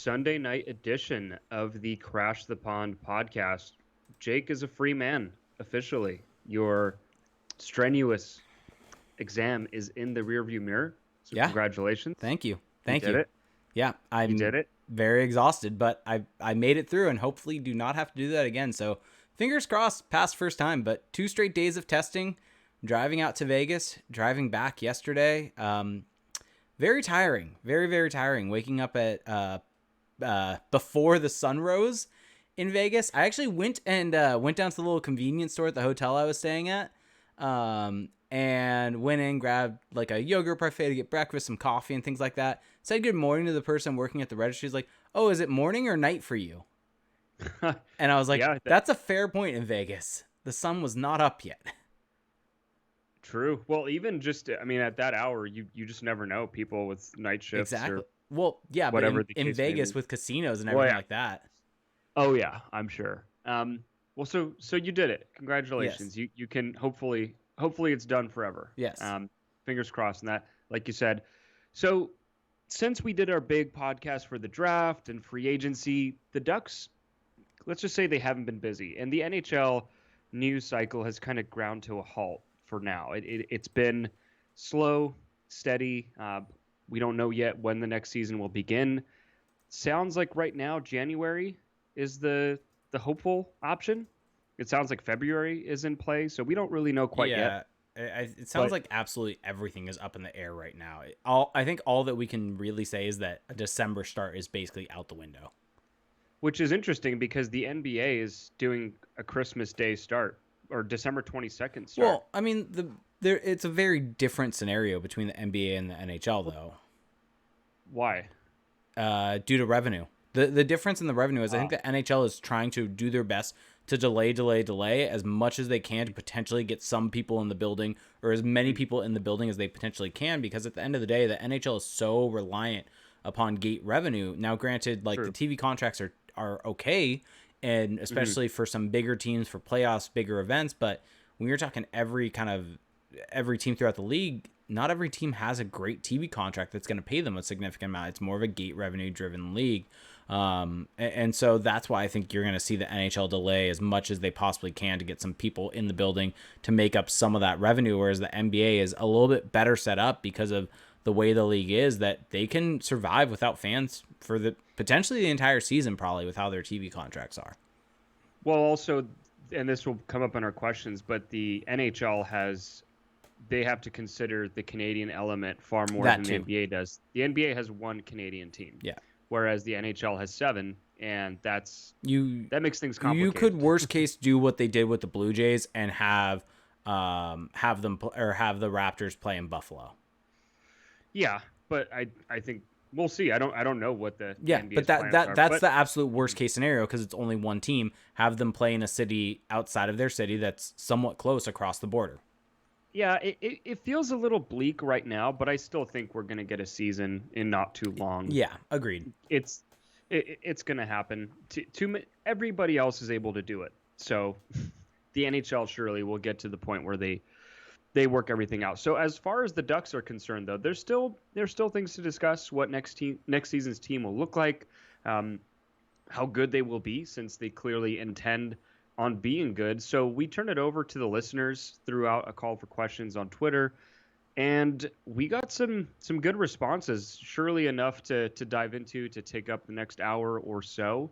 Sunday night edition of the Crash the Pond podcast. Jake is a free man, officially. Your strenuous exam is in the rearview mirror. So Yeah. congratulations. Thank you. You Thank did you. it. Yeah, You did I'm it. very exhausted, but I made it through and hopefully do not have to do that again. So fingers crossed, passed first time, but 2 straight days of testing, driving out to Vegas, driving back yesterday. Very tiring. Very, very tiring. Waking up at before the sun rose in Vegas. I actually went went down to the little convenience store at the hotel I was staying at. And went in, grabbed like a yogurt parfait to get breakfast, some coffee and things like that. Said good morning to the person working at the registry. He's like, "Oh, is it morning or night for you?" And I was like, Yeah, that's a fair point in Vegas. The sun was not up yet. true. Well, even just, I mean, at that hour, you just never know. People with night shifts Exactly. or Well, yeah, but whatever the in case may Vegas be. with casinos and Well, everything yeah. like that. Oh yeah, I'm sure. Well, so you did it. Congratulations. Yes. You can hopefully it's done forever. Yes. Fingers crossed on that. Like you said. So since we did our big podcast for the draft and free agency, the Ducks, let's just say they haven't been busy, and the NHL news cycle has kind of ground to a halt for now. It's been slow, steady. We don't know yet when the next season will begin. Sounds like right now January is the hopeful option. It sounds like February is in play, so we don't really know quite yet. It sounds like absolutely everything is up in the air right now. I think all that we can really say is that a December start is basically out the window. Which is interesting because the NBA is doing a Christmas Day start or December 22nd start. Well, I mean, it's a very different scenario between the NBA and the NHL, though. Why? Due to revenue. The difference in the revenue is I think the NHL is trying to do their best to delay as much as they can to potentially get some people in the building or as many people in the building as they potentially can, because at the end of the day, the NHL is so reliant upon gate revenue. Now, granted, like, True. the TV contracts are okay, and especially for some bigger teams for playoffs, bigger events, but when you're talking every team throughout the league, not every team has a great TV contract that's going to pay them a significant amount. It's more of a gate revenue driven league. And so that's why I think you're going to see the NHL delay as much as they possibly can to get some people in the building to make up some of that revenue. Whereas the NBA is a little bit better set up because of the way the league is, that they can survive without fans for potentially the entire season, probably, with how their TV contracts are. Well, also, and this will come up in our questions, but the NHL they have to consider the Canadian element far more than the NBA does. The NBA has 1 Canadian team. Yeah. Whereas the NHL has 7, and that makes things complicated. You could worst case do what they did with the Blue Jays and have the Raptors play in Buffalo. Yeah, but I think we'll see. I don't know what the NBA's but plans are, that's the absolute worst case scenario, because it's only one team. Have them play in a city outside of their city that's somewhat close across the border. Yeah, it feels a little bleak right now, but I still think we're going to get a season in not too long. Yeah, agreed. It's going to happen. Everybody else is able to do it. So the NHL surely will get to the point where they work everything out. So as far as the Ducks are concerned, though, there's still things to discuss. What next season's team will look like, how good they will be, since they clearly intend on being good. So we turn it over to the listeners throughout a call for questions on Twitter, and we got some good responses, surely enough to dive into, to take up the next hour or so.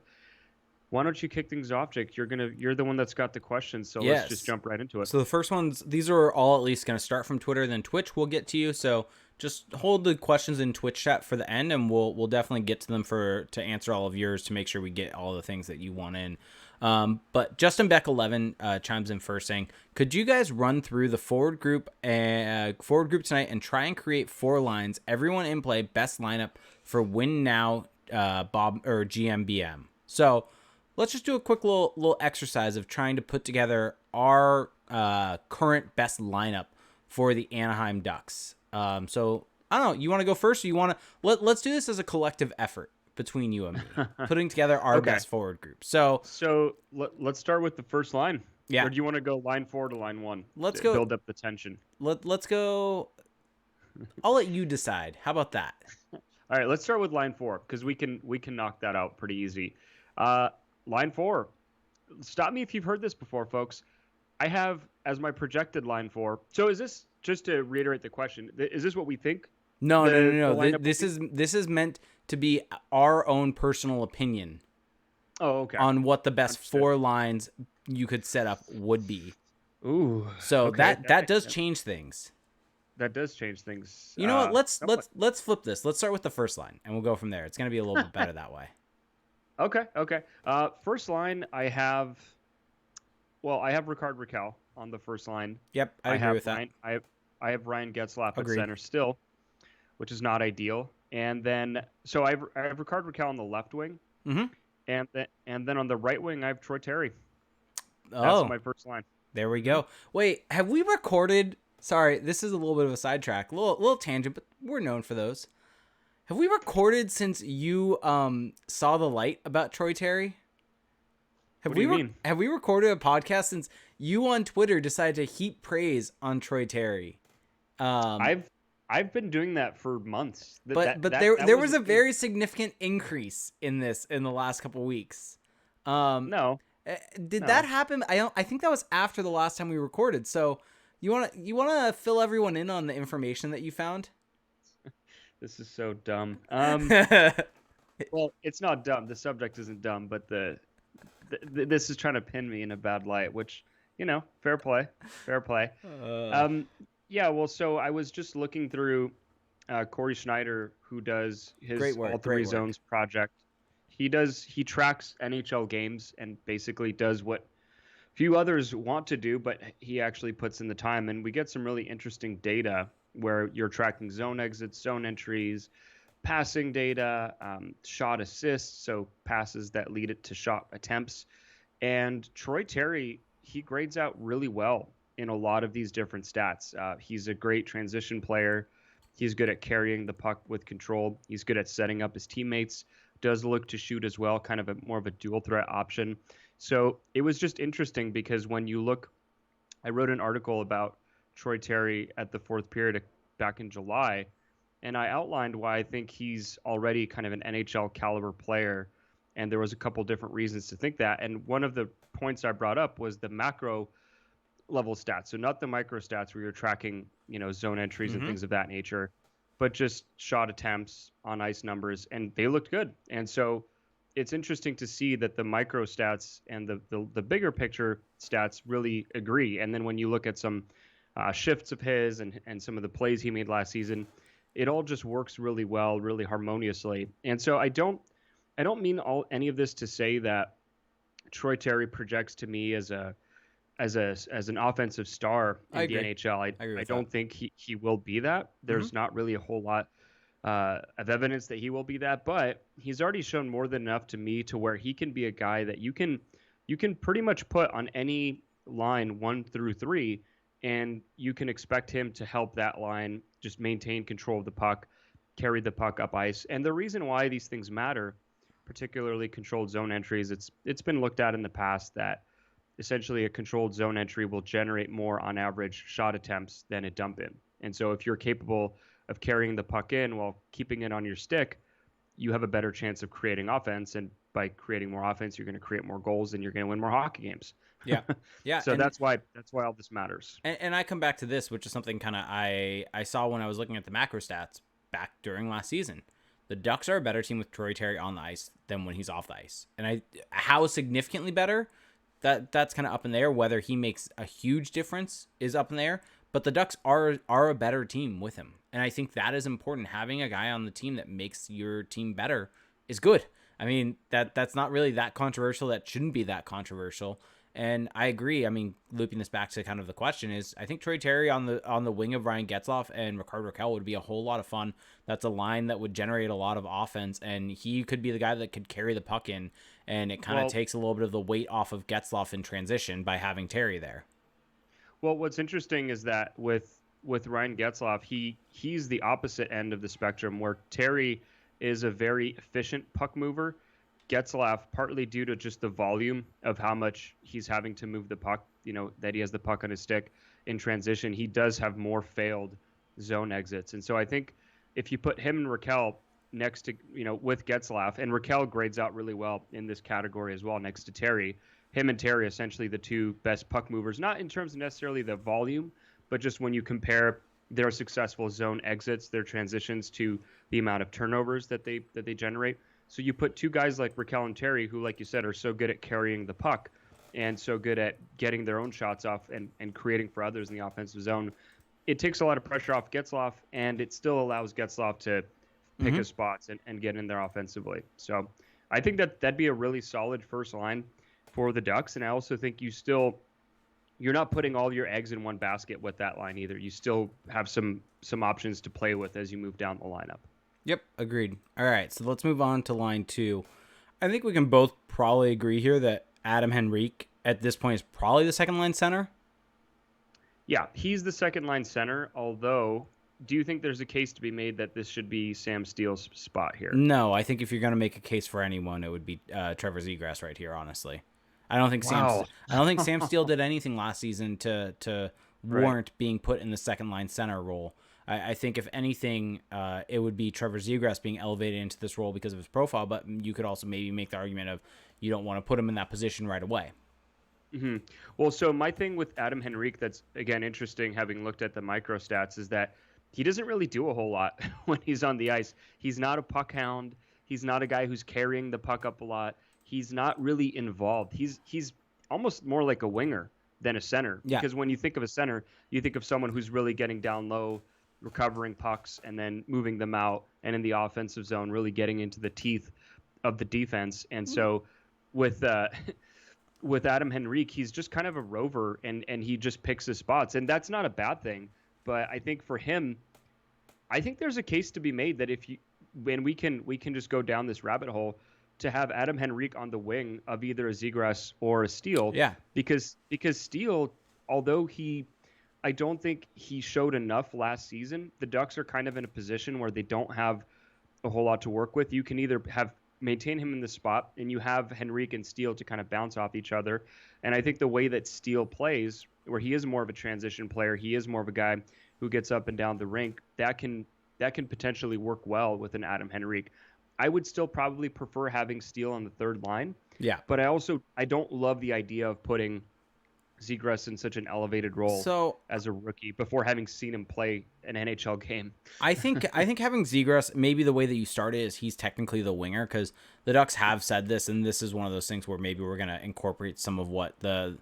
Why don't you kick things off, Jake? You're the one that's got the questions, so Yes. Let's just jump right into it. So the first ones, these are all at least going to start from Twitter, then Twitch we'll get to you. So just hold the questions in Twitch chat for the end, and we'll definitely get to them to answer all of yours, to make sure we get all the things that you want in. But Justin Beck 11 chimes in first, saying, could you guys run through the forward group tonight and try and create 4 lines, everyone in play, best lineup for win now, Bob or GMBM? So let's just do a quick little exercise of trying to put together our current best lineup for the Anaheim Ducks. So I don't know, you want to go first, or you want to let's do this as a collective effort between you and me, putting together our best forward group. So let's start with the first line. Yeah. Or do you want to go line 4 to line 1? Let's go build up the tension. Let's go. I'll let you decide. How about that? All right, let's start with line 4 because we can knock that out pretty easy. Line 4. Stop me if you've heard this before, folks. I have as my projected line 4. So is this, just to reiterate the question? Is this what we think No, no, no, the no. lineup will This be? is meant to be our own personal opinion Oh, okay. on what the best Understood. 4 lines you could set up would be. Ooh, So okay. that does change things. That does change things. You know what? Somewhat. Let's flip this. Let's start with the first line, and we'll go from there. It's gonna be a little bit better that way. Okay, okay. First line, I have. Well, I have Ricard Raquel on the first line. Yep, I agree have with that. Ryan. I have Ryan Getzlaf at Agreed. center still, which is not ideal. And then so I have Ricard Raquel on the left wing, Mm-hmm. and then on the right wing I have Troy Terry. That's Oh, my first line. there we go. Wait, have we recorded? Sorry, this is a little bit of a sidetrack, little tangent, but we're known for those. Have we recorded since you saw the light about Troy Terry? What do you mean? Have we recorded a podcast since you on Twitter decided to heap praise on Troy Terry? I've been doing that for months. But there was a very significant increase in this in the last couple weeks. No. Did No. that happen? I think that was after the last time we recorded. So you wanna fill everyone in on the information that you found? This is so dumb. Well, it's not dumb. The subject isn't dumb, but this is trying to pin me in a bad light, which, fair play, fair play. Yeah, well, so I was just looking through Corey Schneider, who does his Great work, All great Three work. Zones project. He tracks NHL games and basically does what few others want to do, but he actually puts in the time. And we get some really interesting data where you're tracking zone exits, zone entries, passing data, shot assists, so passes that lead it to shot attempts. And Troy Terry, he grades out really well in a lot of these different stats. He's a great transition player. He's good at carrying the puck with control. He's good at setting up his teammates. Does look to shoot as well, kind of more of a dual threat option. So it was just interesting because when you look, I wrote an article about Troy Terry at the fourth period back in July, and I outlined why I think he's already kind of an NHL caliber player. And there was a couple different reasons to think that. And one of the points I brought up was the macro level stats. So not the micro stats where you're tracking, zone entries and things of that nature, but just shot attempts, on ice numbers, and they looked good. And so it's interesting to see that the micro stats and the bigger picture stats really agree. And then when you look at some shifts of his and some of the plays he made last season, it all just works really well, really harmoniously. And so I don't mean any of this to say that Troy Terry projects to me as an offensive star in the NHL. I don't think he will be that. There's not really a whole lot of evidence that he will be that, but he's already shown more than enough to me to where he can be a guy that you can pretty much put on any line 1 through 3, and you can expect him to help that line just maintain control of the puck, carry the puck up ice. And the reason why these things matter, particularly controlled zone entries, it's been looked at in the past that essentially a controlled zone entry will generate more on average shot attempts than a dump in. And so if you're capable of carrying the puck in while keeping it on your stick, you have a better chance of creating offense. And by creating more offense, you're going to create more goals and you're going to win more hockey games. Yeah. Yeah. So that's why all this matters. And I come back to this, which is something kind of I saw when I was looking at the macro stats back during last season. The Ducks are a better team with Troy Terry on the ice than when he's off the ice. And how significantly better, that's kind of up in the air. Whether he makes a huge difference is up in the air. But the Ducks are a better team with him. And I think that is important. Having a guy on the team that makes your team better is good. I mean, that's not really that controversial. That shouldn't be that controversial. And I agree. I mean, looping this back to kind of the question is, I think Troy Terry on the wing of Ryan Getzlaf and Ricard Raquel would be a whole lot of fun. That's a line that would generate a lot of offense, and he could be the guy that could carry the puck in, and it kind of takes a little bit of the weight off of Getzlaf in transition by having Terry there. Well, what's interesting is that with Ryan Getzlaf, he's the opposite end of the spectrum, where Terry is a very efficient puck mover. Getzlaf, partly due to just the volume of how much he's having to move the puck, that he has the puck on his stick in transition, he does have more failed zone exits. And so I think if you put him and Raquel next to, with Getzlaff, and Raquel grades out really well in this category as well next to Terry. Him and Terry essentially the two best puck movers, not in terms of necessarily the volume, but just when you compare their successful zone exits, their transitions to the amount of turnovers that they generate. So you put two guys like Raquel and Terry, who, like you said, are so good at carrying the puck and so good at getting their own shots off and creating for others in the offensive zone. It takes a lot of pressure off Getzlaff, and it still allows Getzlaff to pick his spots and get in there offensively. So I think that'd be a really solid first line for the Ducks. And I also think you're not putting all your eggs in one basket with that line either. You still have some options to play with as you move down the lineup. Yep, agreed. All right, so let's move on to line 2. I think we can both probably agree here that Adam Henrique at this point is probably the second line center. Yeah, he's the second line center, although do you think there's a case to be made that this should be Sam Steele's spot here? No, I think if you're going to make a case for anyone, it would be Trevor Zegras right here, honestly. I don't think Sam Steele did anything last season to warrant being put in the second line center role. I think if anything, it would be Trevor Zegras being elevated into this role because of his profile, but you could also maybe make the argument of you don't want to put him in that position right away. Mm-hmm. Well, so my thing with Adam Henrique that's, again, interesting, having looked at the micro stats, is that he doesn't really do a whole lot when he's on the ice. He's not a puck hound. He's not a guy who's carrying the puck up a lot. He's not really involved. He's almost more like a winger than a center. Yeah. Because when you think of a center, you think of someone who's really getting down low, recovering pucks, and then moving them out, and in the offensive zone, really getting into the teeth of the defense. And so with Adam Henrique, he's just kind of a rover, and he just picks his spots. And that's not a bad thing. But I think for him, I think there's a case to be made that when we can just go down this rabbit hole to have Adam Henrique on the wing of either a Zegras or a Steele. Yeah. Because Steele, although I don't think he showed enough last season, the Ducks are kind of in a position where they don't have a whole lot to work with. You can either maintain him in the spot, and you have Henrique and Steele to kind of bounce off each other. And I think the way that Steele plays, where he is more of a transition player, he is more of a guy who gets up and down the rink, that can potentially work well with an Adam Henrique. I would still probably prefer having Steele on the third line. Yeah. But I don't love the idea of putting Zegras in such an elevated role as a rookie before having seen him play an NHL game. I think having Zegras, maybe the way that you start it is he's technically the winger, because the Ducks have said this, and this is one of those things where maybe we're going to incorporate some of what the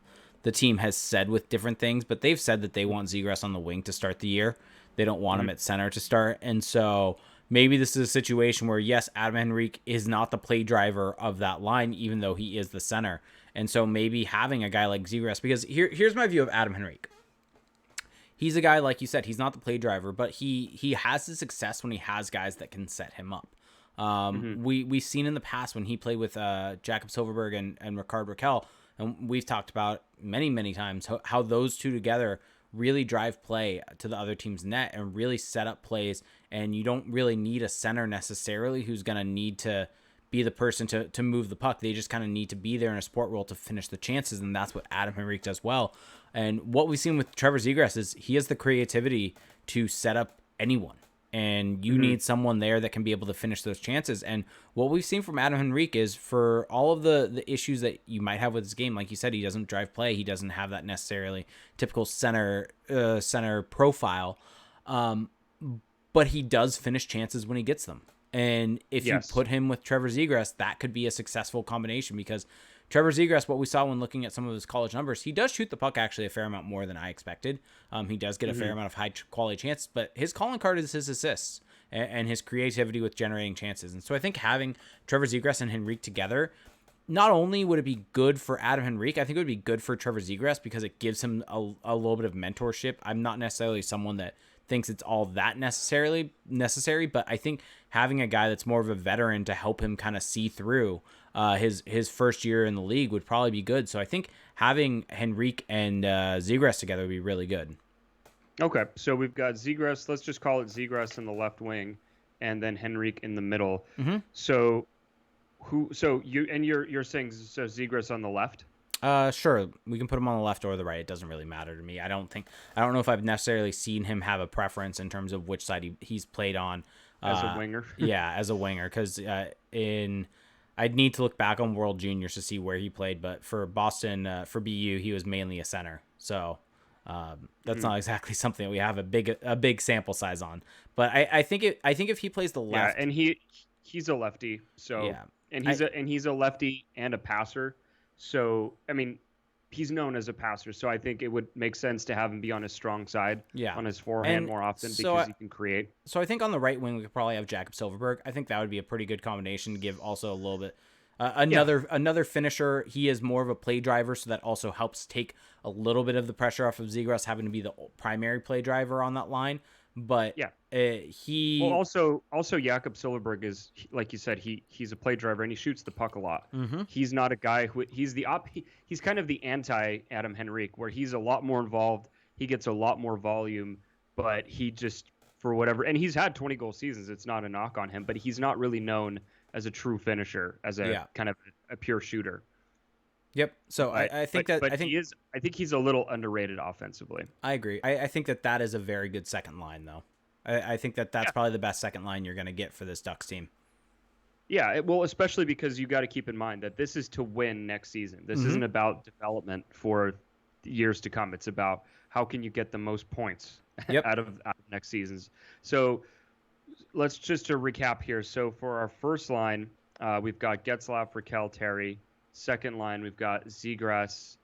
team has said with different things, but they've said that they want Zegras on the wing to start the year. They don't want him at center to start. And so maybe this is a situation where, yes, Adam Henrique is not the play driver of that line, even though he is the center. And so maybe having a guy like Zegras, because here's my view of Adam Henrique. He's a guy, like you said, he's not the play driver, but he has the success when he has guys that can set him up. We've seen in the past when he played with Jakob Silfverberg and Rickard Rakell, and we've talked about many, many times how those two together really drive play to the other team's net and really set up plays. And you don't really need a center necessarily who's going to need to be the person to move the puck. They just kind of need to be there in a support role to finish the chances, and that's what Adam Henrique does well. And what we've seen with Trevor Zegras is he has the creativity to set up anyone, and you need someone there that can be able to finish those chances. And what we've seen from Adam Henrique is, for all of the issues that you might have with his game, like you said, he doesn't drive play, he doesn't have that necessarily typical center profile, but he does finish chances when he gets them. And if you put him with Trevor Zegras, that could be a successful combination, because Trevor Zegras, what we saw when looking at some of his college numbers, he does shoot the puck actually a fair amount more than I expected. He does get a fair amount of high quality chances, but his calling card is his assists and his creativity with generating chances. And so I think having Trevor Zegras and Henrique together, not only would it be good for Adam Henrique, I think it would be good for Trevor Zegras because it gives him a little bit of mentorship. I'm not necessarily someone that thinks it's all that necessary, but I think having a guy that's more of a veteran to help him kind of see through his first year in the league would probably be good. So I think having Henrique and Zegras together would be really good. Okay, so we've got Zegras. Let's just call it Zegras in the left wing, and then Henrique in the middle. So you're saying Zegras on the left? Sure. We can put him on the left or the right. It doesn't really matter to me. I don't know if I've necessarily seen him have a preference in terms of which side he's played on. as a winger. Yeah, as a winger, because I'd need to look back on World Juniors to see where he played, but for Boston, for BU, he was mainly a center. So that's not exactly something that we have a big sample size on. But I think if he plays the Yeah, left, and he's a lefty, so yeah, he's a lefty and a passer. So I mean, he's known as a passer, so I think it would make sense to have him be on his strong side, yeah, on his forehand and more often so because he can create. So I think on the right wing we could probably have Jakob Silverberg. I think that would be a pretty good combination to give also a little bit Yeah, another finisher. He is more of a play driver, so that also helps take a little bit of the pressure off of Zegras having to be the primary play driver on that line. But yeah. Well, he also Jakob Silverberg is like you said, he's a play driver and he shoots the puck a lot. Mhm. He's not a guy who he's kind of the anti Adam Henrique, where he's a lot more involved. He gets a lot more volume, but he just for whatever, and he's had 20-goal seasons. It's not a knock on him, but he's not really known as a true finisher, as a yeah. kind of a pure shooter. Yep. So But I think but I think I think he's a little underrated offensively. I agree. I think that is a very good second line though. I think that's Yeah. probably the best second line you're going to get for this Ducks team. Yeah, well, especially because you got to keep in mind that this is to win next season. This isn't about development for years to come. It's about how can you get the most points Yep. out of next seasons. So let's just to recap here. So for our first line, we've got Getzlaff, Raquel, Terry. Second line, we've got Zegras,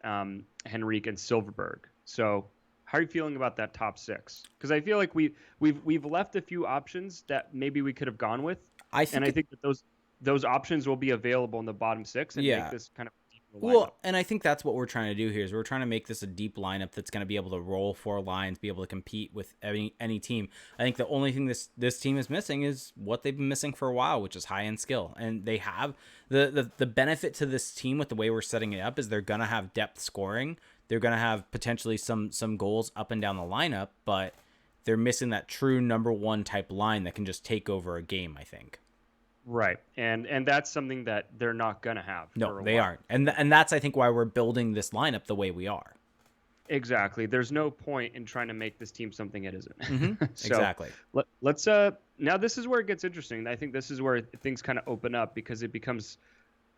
Henrique, and Silverberg. So how are you feeling about that top six? Because I feel like we've left a few options that maybe we could have gone with, I think that those options will be available in the bottom six and make this kind of a deeper lineup. Well, and I think that's what we're trying to do here is we're trying to make this a deep lineup that's going to be able to roll four lines, be able to compete with any team. I think the only thing this team is missing is what they've been missing for a while, which is high end skill. And they have the benefit to this team with the way we're setting it up is they're going to have depth scoring. They're going to have potentially some goals up and down the lineup, but they're missing that true number one type line that can just take over a game, I think. Right, and that's something that they're not gonna have. No, they aren't, and that's I think why we're building this lineup the way we are. Exactly. There's no point in trying to make this team something it isn't. Mm-hmm. So exactly. Let's now this is where it gets interesting. I think this is where things kind of open up because it becomes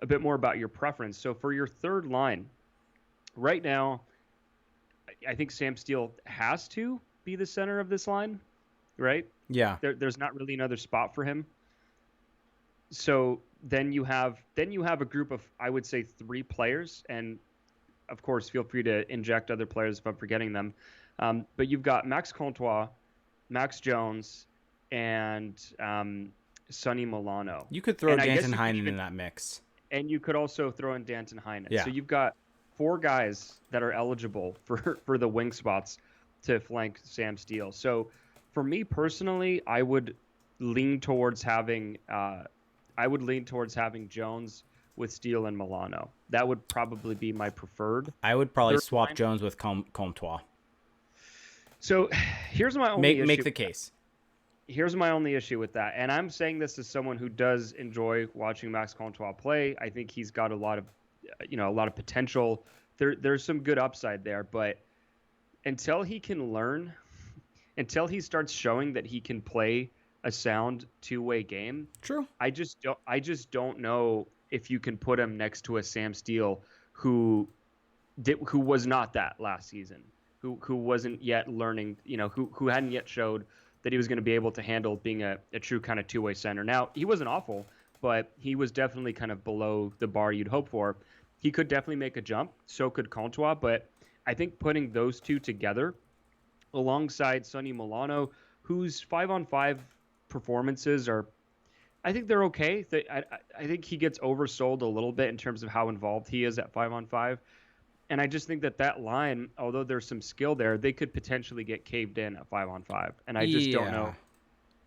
a bit more about your preference. So for your third line, right now, I think Sam Steele has to be the center of this line, right? Yeah. There's not really another spot for him. So then you have a group of, I would say, 3 players, and of course feel free to inject other players if I'm forgetting them. But you've got Max Comtois, Max Jones, and Sonny Milano. You could throw Danton Heinen in that mix, and you could also throw in Danton Heinen. Yeah. So you've got 4 guys that are eligible for the wing spots to flank Sam Steele. So for me personally, I would lean towards having Jones with Steele and Milano. That would probably be my preferred. I would probably swap Jones with Comtois. So here's my only issue. Make the case. Here's my only issue with that, and I'm saying this as someone who does enjoy watching Max Comtois play. I think he's got a lot of potential. There's some good upside there, but until he can learn, until he starts showing that he can play a sound two-way game, true. I just don't know if you can put him next to a Sam Steele who was not that last season, who wasn't yet learning, who hadn't yet showed that he was going to be able to handle being a true kind of two-way center. Now, he wasn't awful, but he was definitely kind of below the bar you'd hope for. He could definitely make a jump. So could Comtois, but I think putting those two together alongside Sonny Milano, whose 5-on-5 performances are, I think they're okay. I think he gets oversold a little bit in terms of how involved he is at 5-on-5. And I just think that line, although there's some skill there, they could potentially get caved in at 5-on-5. And I just don't know.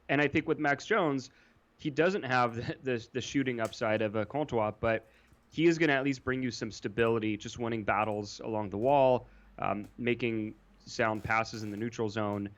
And I think with Max Jones, he doesn't have the shooting upside of a Comtois, but he is going to at least bring you some stability, just winning battles along the wall, making sound passes in the neutral zone.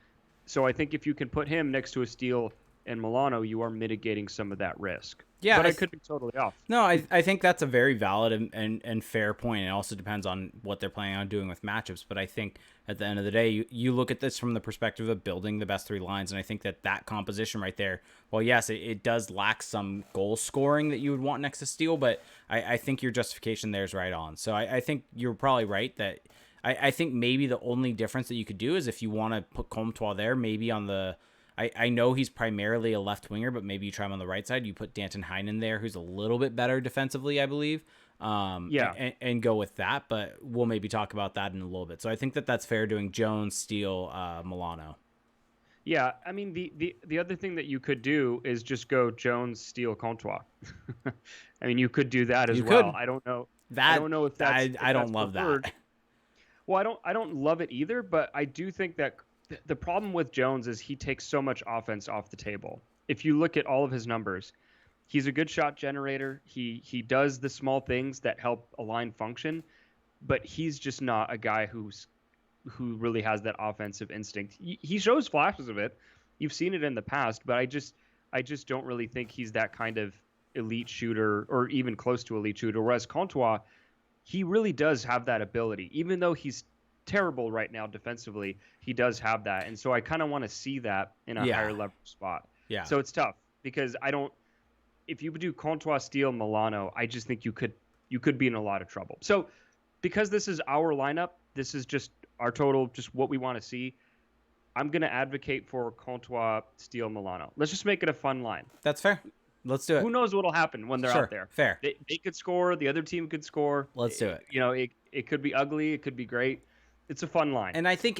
So I think if you can put him next to a Steele and Milano, you are mitigating some of that risk. Yeah, But I could be totally off. No, I think that's a very valid and fair point. It also depends on what they're planning on doing with matchups. But I think at the end of the day, you look at this from the perspective of building the best three lines. And I think that composition right there, well, yes, it does lack some goal scoring that you would want next to Steele. But I think your justification there is right on. So I think you're probably right that I think maybe the only difference that you could do is if you want to put Comtois there, maybe on the... I know he's primarily a left winger, but maybe you try him on the right side. You put Danton Heinen there, who's a little bit better defensively, I believe. And go with that. But we'll maybe talk about that in a little bit. So I think that's fair, doing Jones, Steele, Milano. Yeah, I mean the other thing that you could do is just go Jones, Steele, Comtois. I mean, you could do that as well. I don't know. I don't know if that's. I don't love that. Well, I don't love it either, but I do think that the problem with Jones is he takes so much offense off the table. If you look at all of his numbers, he's a good shot generator. He does the small things that help a line function, but he's just not a guy who really has that offensive instinct. He shows flashes of it. You've seen it in the past, but I just don't really think he's that kind of elite shooter or even close to elite shooter. Whereas Comtois, he really does have that ability, even though he's terrible right now defensively. He does have that, and so I kind of want to see that in a higher level spot. Yeah. So it's tough because if you do Comtois, Steele, Milano, I just think you could be in a lot of trouble. So because this is our lineup, this is just our total, just what we want to see. I'm going to advocate for Comtois, Steele, Milano. Let's just make it a fun line. That's fair. Let's do it. Who knows what'll happen when they're out there? Fair. They could score. The other team could score. Let's do it. It could be ugly. It could be great. It's a fun line. And I think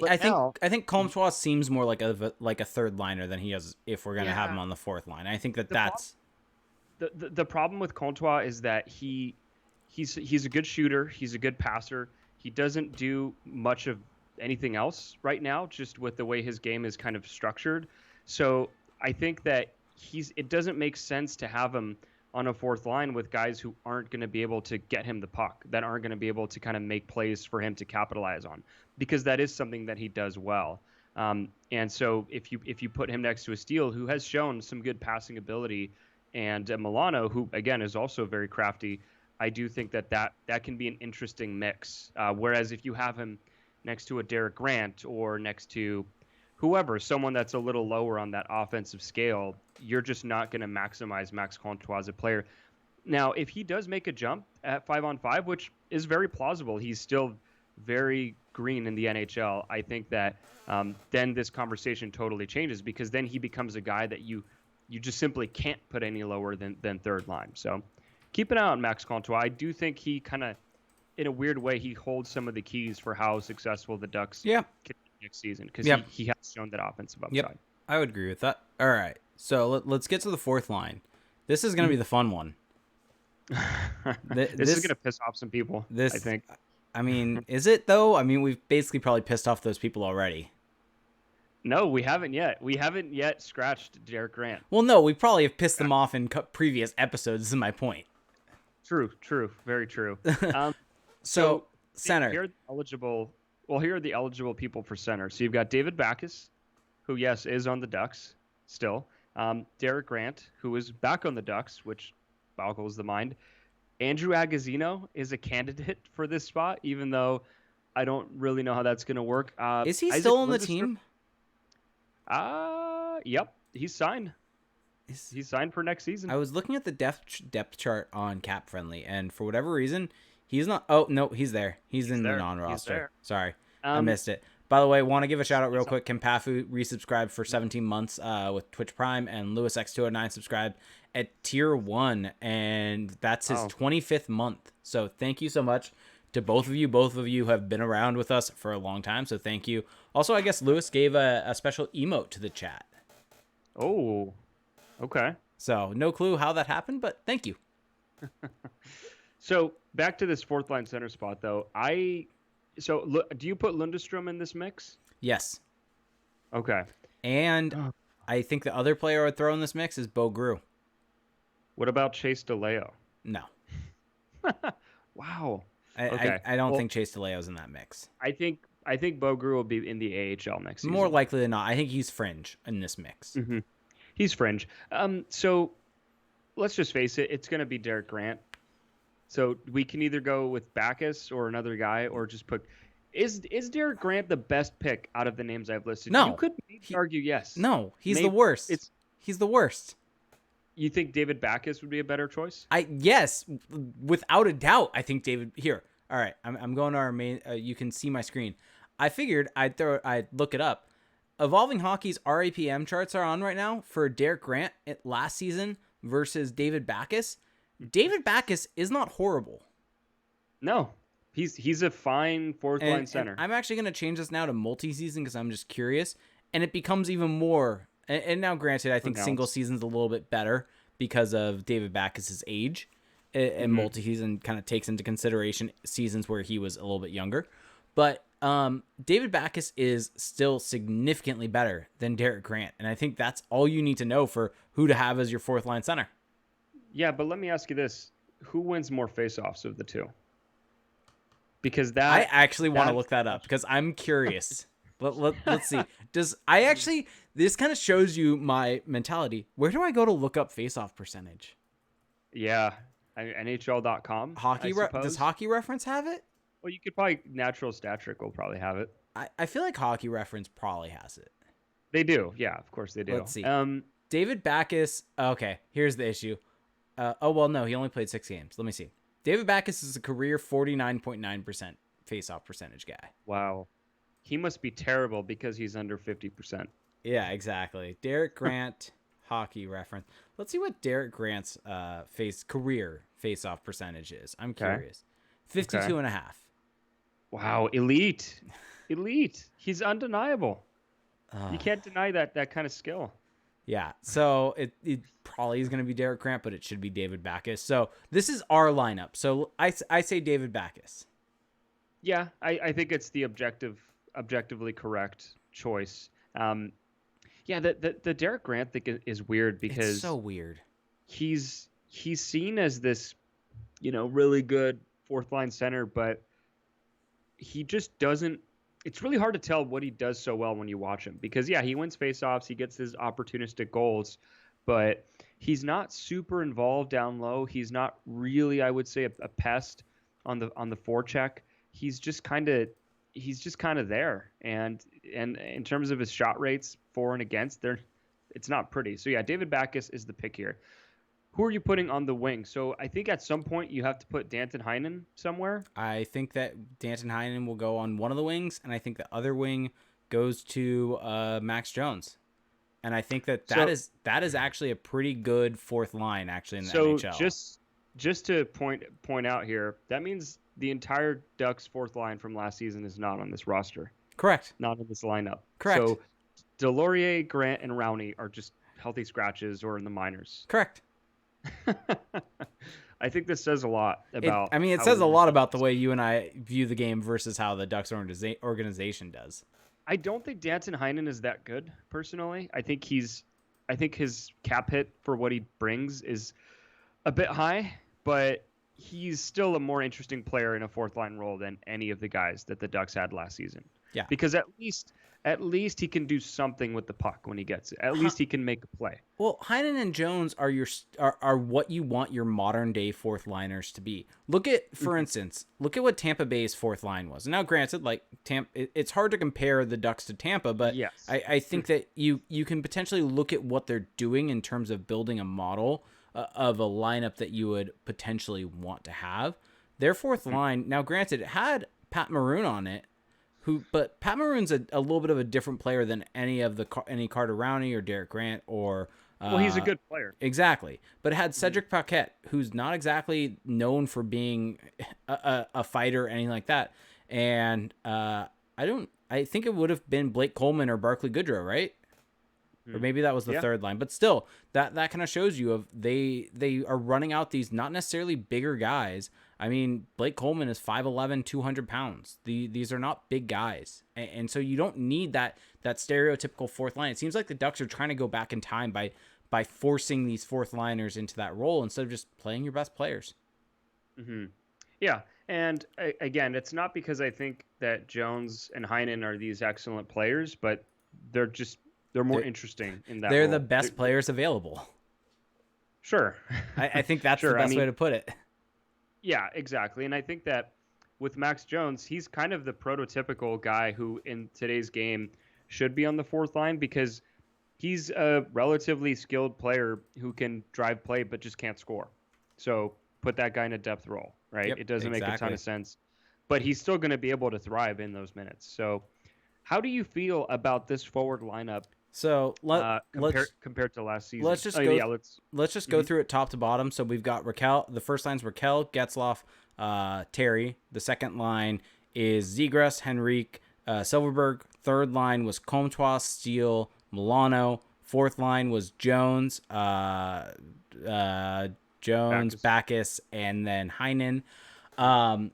Comtois seems more like a third liner than he does if we're gonna have him on the fourth line. I think that's the problem with Comtois is that he's a good shooter. He's a good passer. He doesn't do much of anything else right now, just with the way his game is kind of structured. So I think that it doesn't make sense to have him on a fourth line with guys who aren't going to be able to get him the puck, that aren't going to be able to kind of make plays for him to capitalize on, because that is something that he does well. And so if you put him next to a Steele who has shown some good passing ability, and Milano, who again is also very crafty, I do think that can be an interesting mix. Whereas if you have him next to a Derek Grant or next to whoever, someone that's a little lower on that offensive scale, you're just not going to maximize Max Comtois as a player. Now, if he does make a jump at 5-on-5, which is very plausible, he's still very green in the NHL. I think that then this conversation totally changes, because then he becomes a guy that you just simply can't put any lower than third line. So keep an eye on Max Comtois. I do think he kind of, in a weird way, he holds some of the keys for how successful the Ducks can be next season, because he has shown that offensive upside. Yep. I would agree with that. All right, so let's get to the fourth line. This is going to be the fun one. This is going to piss off some people, I think. I mean, is it though? I mean, we've basically probably pissed off those people already. No, we haven't yet. We haven't yet scratched Derek Grant. Well, no, we probably have pissed them off in previous episodes. This is my point. True. Very true. So center. Here are the eligible people for center. So you've got David Backes, who, yes, is on the Ducks still. Derek Grant, who is back on the Ducks, which boggles the mind. Andrew Agozzino is a candidate for this spot, even though I don't really know how that's going to work. Is he still on the team? Yep. He's signed. He's signed for next season. I was looking at the depth chart on Cap Friendly, and for whatever reason, he's not. Oh, no, he's there. He's in the non-roster. Sorry, I missed it. By the way, want to give a shout out real quick. Kempafu resubscribed for 17 months with Twitch Prime, and Lewis X209 subscribed at tier 1, and that's his 25th month. So thank you so much to both of you. Both of you have been around with us for a long time, so thank you. Also, I guess Lewis gave a special emote to the chat. Oh, okay. So no clue how that happened, but thank you. So back to this fourth line center spot, though. Do you put Lundestrom in this mix? Yes. Okay. And I think the other player I would throw in this mix is Bo Grew. What about Chase DeLeo? No. Wow. I don't think Chase DeLeo's in that mix. I think Bo Grew will be in the AHL next season. More likely than not. I think he's fringe in this mix. Mm-hmm. He's fringe. So let's just face it, it's going to be Derek Grant. So we can either go with Backus or another guy, or just put. Is Derek Grant the best pick out of the names I've listed? You No, could maybe he, argue yes. no, he's the Maybe worst. it's. He's the worst. You think David Backus would be a better choice? Yes, without a doubt. I think David here. All right, I'm going to our main. You can see my screen. I figured I'd look it up. Evolving Hockey's RAPM charts are on right now for Derek Grant last season versus David Backus. David Backus is not horrible. No, he's a fine fourth line center. And I'm actually going to change this now to multi-season because I'm just curious, and it becomes even more. And now, granted, I think single season's a little bit better because of David Backus's age, and multi-season kind of takes into consideration seasons where he was a little bit younger. But David Backus is still significantly better than Derek Grant, and I think that's all you need to know for who to have as your fourth line center. Yeah, but let me ask you this: who wins more faceoffs of the two? Because that I actually want to look that up because I'm curious. Let's see. This kind of shows you my mentality. Where do I go to look up faceoff percentage? Yeah, NHL.com. Does Hockey Reference have it? Well, you could probably Natural Stat Trick will probably have it. I feel like Hockey Reference probably has it. They do. Yeah, of course they do. Let's see. David Backus. Okay, here's the issue. No, he only played 6 games. Let me see. David Backus is a career 49.9% faceoff percentage guy. Wow. He must be terrible because he's under 50%. Yeah, exactly. Derek Grant, Hockey Reference. Let's see what Derek Grant's career faceoff percentage is. I'm curious. 52.5. Wow, elite. He's undeniable. You can't deny that kind of skill. Yeah, so it probably is going to be Derek Grant, but it should be David Backus. So this is our lineup. So I say David Backus. Yeah, I think it's the objectively correct choice. The Derek Grant thing is weird because it's so weird. He's seen as this, really good fourth line center, but he just doesn't. It's really hard to tell what he does so well when you watch him because he wins faceoffs, he gets his opportunistic goals, but he's not super involved down low. He's not really, I would say, a pest on the forecheck. He's just kind of there, and in terms of his shot rates for and against, it's not pretty. So David Backus is the pick here. Who are you putting on the wing? So I think at some point you have to put Danton Heinen somewhere. I think that Danton Heinen will go on one of the wings, and I think the other wing goes to Max Jones. And I think that is actually a pretty good fourth line actually in the NHL. So just to point out here, that means the entire Ducks fourth line from last season is not on this roster. Correct. Not in this lineup. Correct. So Delorier, Grant, and Rowney are just healthy scratches or in the minors. Correct. I think this says a lot about. It says a lot about the way you and I view the game versus how the Ducks organization does. I don't think Danton Heinen is that good, personally. I think his cap hit for what he brings is a bit high, but he's still a more interesting player in a fourth line role than any of the guys that the Ducks had last season. Yeah. Because at least he can do something with the puck when he gets it. At least he can make a play. Well, Heinen and Jones are what you want your modern day fourth liners to be. Look at what Tampa Bay's fourth line was. Now, granted, it's hard to compare the Ducks to Tampa, but yes. I think that you can potentially look at what they're doing in terms of building a model of a lineup that you would potentially want to have. Their fourth line, now granted, it had Pat Maroon on it, but Pat Maroon's a little bit of a different player than any Carter Rowney or Derek Grant or. Well, he's a good player. Exactly, but it had Cedric Paquette, who's not exactly known for being a fighter or anything like that, and I think it would have been Blake Coleman or Barclay Goodrow, right? Or maybe that was the third line, but still, that kind of shows you of they are running out these not necessarily bigger guys. I mean, Blake Coleman is 5'11", 200 pounds. These are not big guys, and so you don't need that stereotypical fourth line. It seems like the Ducks are trying to go back in time by forcing these fourth liners into that role instead of just playing your best players. Mm-hmm. Yeah, and again, it's not because I think that Jones and Heinen are these excellent players, but they're just They're more interesting in that They're role. the best players available. Sure. I think that's the Sure. best way to put it. Yeah, exactly. And I think that with Max Jones, he's kind of the prototypical guy who in today's game should be on the fourth line because he's a relatively skilled player who can drive play but just can't score. So put that guy in a depth role, right? Yep, It doesn't make a ton exactly. of sense, but he's still going to be able to thrive in those minutes. So how do you feel about this forward lineup So compared to last season? let's just Oh go. yeah, Let's just go mhm. through it top to bottom. So we've got Raquel. The first line's Raquel, Getzloff, Terry. The second line is Zegras, Henrique, Silverberg. Third line was Comtois, Steele, Milano. Fourth line was Jones, Jones, Backus. Backus, and then Heinen. Um,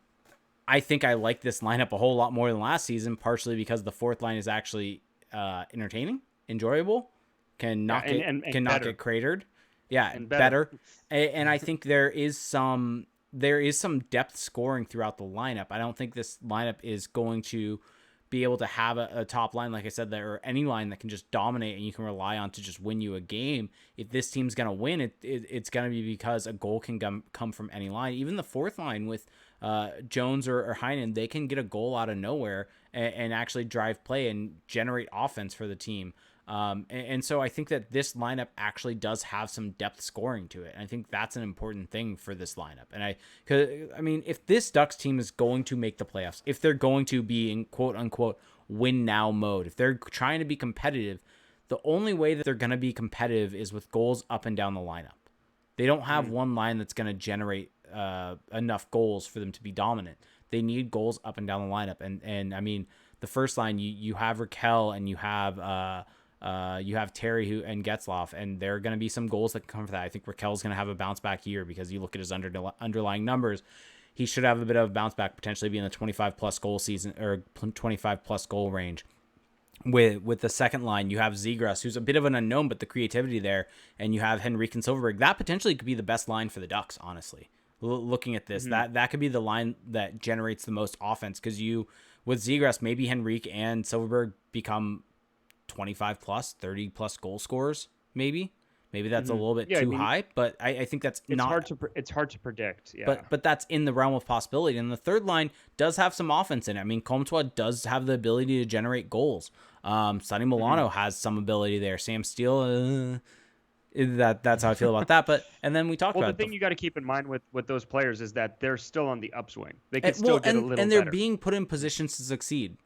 I think I like this lineup a whole lot more than last season, partially because the fourth line is actually entertaining, enjoyable, can Yeah, not get and can not better get cratered. Yeah, and better. better. And I think there is some depth scoring throughout the lineup. I don't think this lineup is going to be able to have a top line, like I said, that or any line that can just dominate and you can rely on to just win you a game. If this team's going to win, it's going to be because a goal can come from any line. Even the fourth line with Jones or Heinen, they can get a goal out of nowhere and actually drive play and generate offense for the team. And so I think that this lineup actually does have some depth scoring to it. And I think that's an important thing for this lineup. And I mean, if this Ducks team is going to make the playoffs, if they're going to be in quote unquote win now mode, if they're trying to be competitive, the only way that they're going to be competitive is with goals up and down the lineup. They don't have one line that's going to generate enough goals for them to be dominant. They need goals up and down the lineup. And I mean, the first line, you have Raquel and you have Terry and Getzloff, and there are going to be some goals that come for that. I think Raquel's going to have a bounce back year because you look at his underlying numbers. He should have a bit of a bounce back, potentially be in the 25 plus goal season or 25 plus goal range. With the second line, you have Zegras, who's a bit of an unknown, but the creativity there, and you have Henrique and Silverberg. That potentially could be the best line for the Ducks, honestly. Looking at this, that could be the line that generates the most offense because with Zegras, maybe Henrique and Silverberg become 25 plus, 30 plus goal scorers, maybe that's a little bit too high, but I think that's it's hard to predict. Yeah. But that's in the realm of possibility. And the third line does have some offense in it. I mean, Comtois does have the ability to generate goals. Sonny Milano has some ability there. Sam Steele, that's how I feel about that. But and then we talked about the thing you got to keep in mind with those players is that they're still on the upswing. They can well, still get a little and they're better. being put in positions to succeed.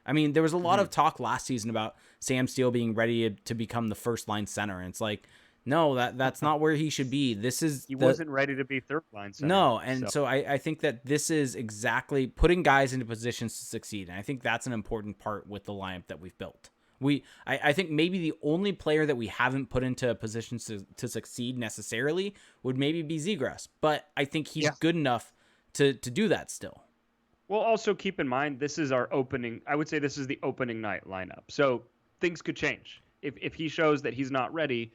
I mean, there was a lot of talk last season about Sam Steele being ready to become the first line center, and it's like, no, that's not where he should be. He wasn't ready to be third line center. No, and so I think that this is exactly putting guys into positions to succeed, and I think that's an important part with the lineup that we've built. I think maybe the only player that we haven't put into positions to succeed necessarily would maybe be Zegras, but I think he's good enough to do that still. Well, also keep in mind, this is our opening. I would say this is the opening night lineup. So things could change. If he shows that he's not ready,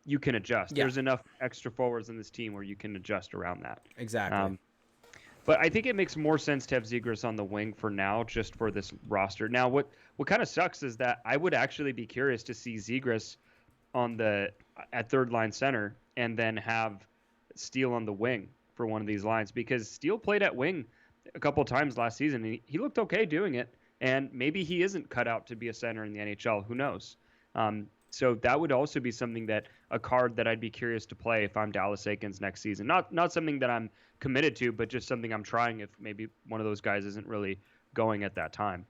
you can adjust. Yeah. There's enough extra forwards in this team where you can adjust around that. Exactly. But I think it makes more sense to have Zegras on the wing for now, just for this roster. Now, what kind of sucks is that I would actually be curious to see Zegras at third line center and then have Steele on the wing for one of these lines, because Steele played at wing a couple of times last season, and he looked okay doing it. And maybe he isn't cut out to be a center in the NHL. Who knows? So that would also be something a card that I'd be curious to play if I'm Dallas Eakins next season. Not something that I'm committed to, but just something I'm trying if maybe one of those guys isn't really going at that time.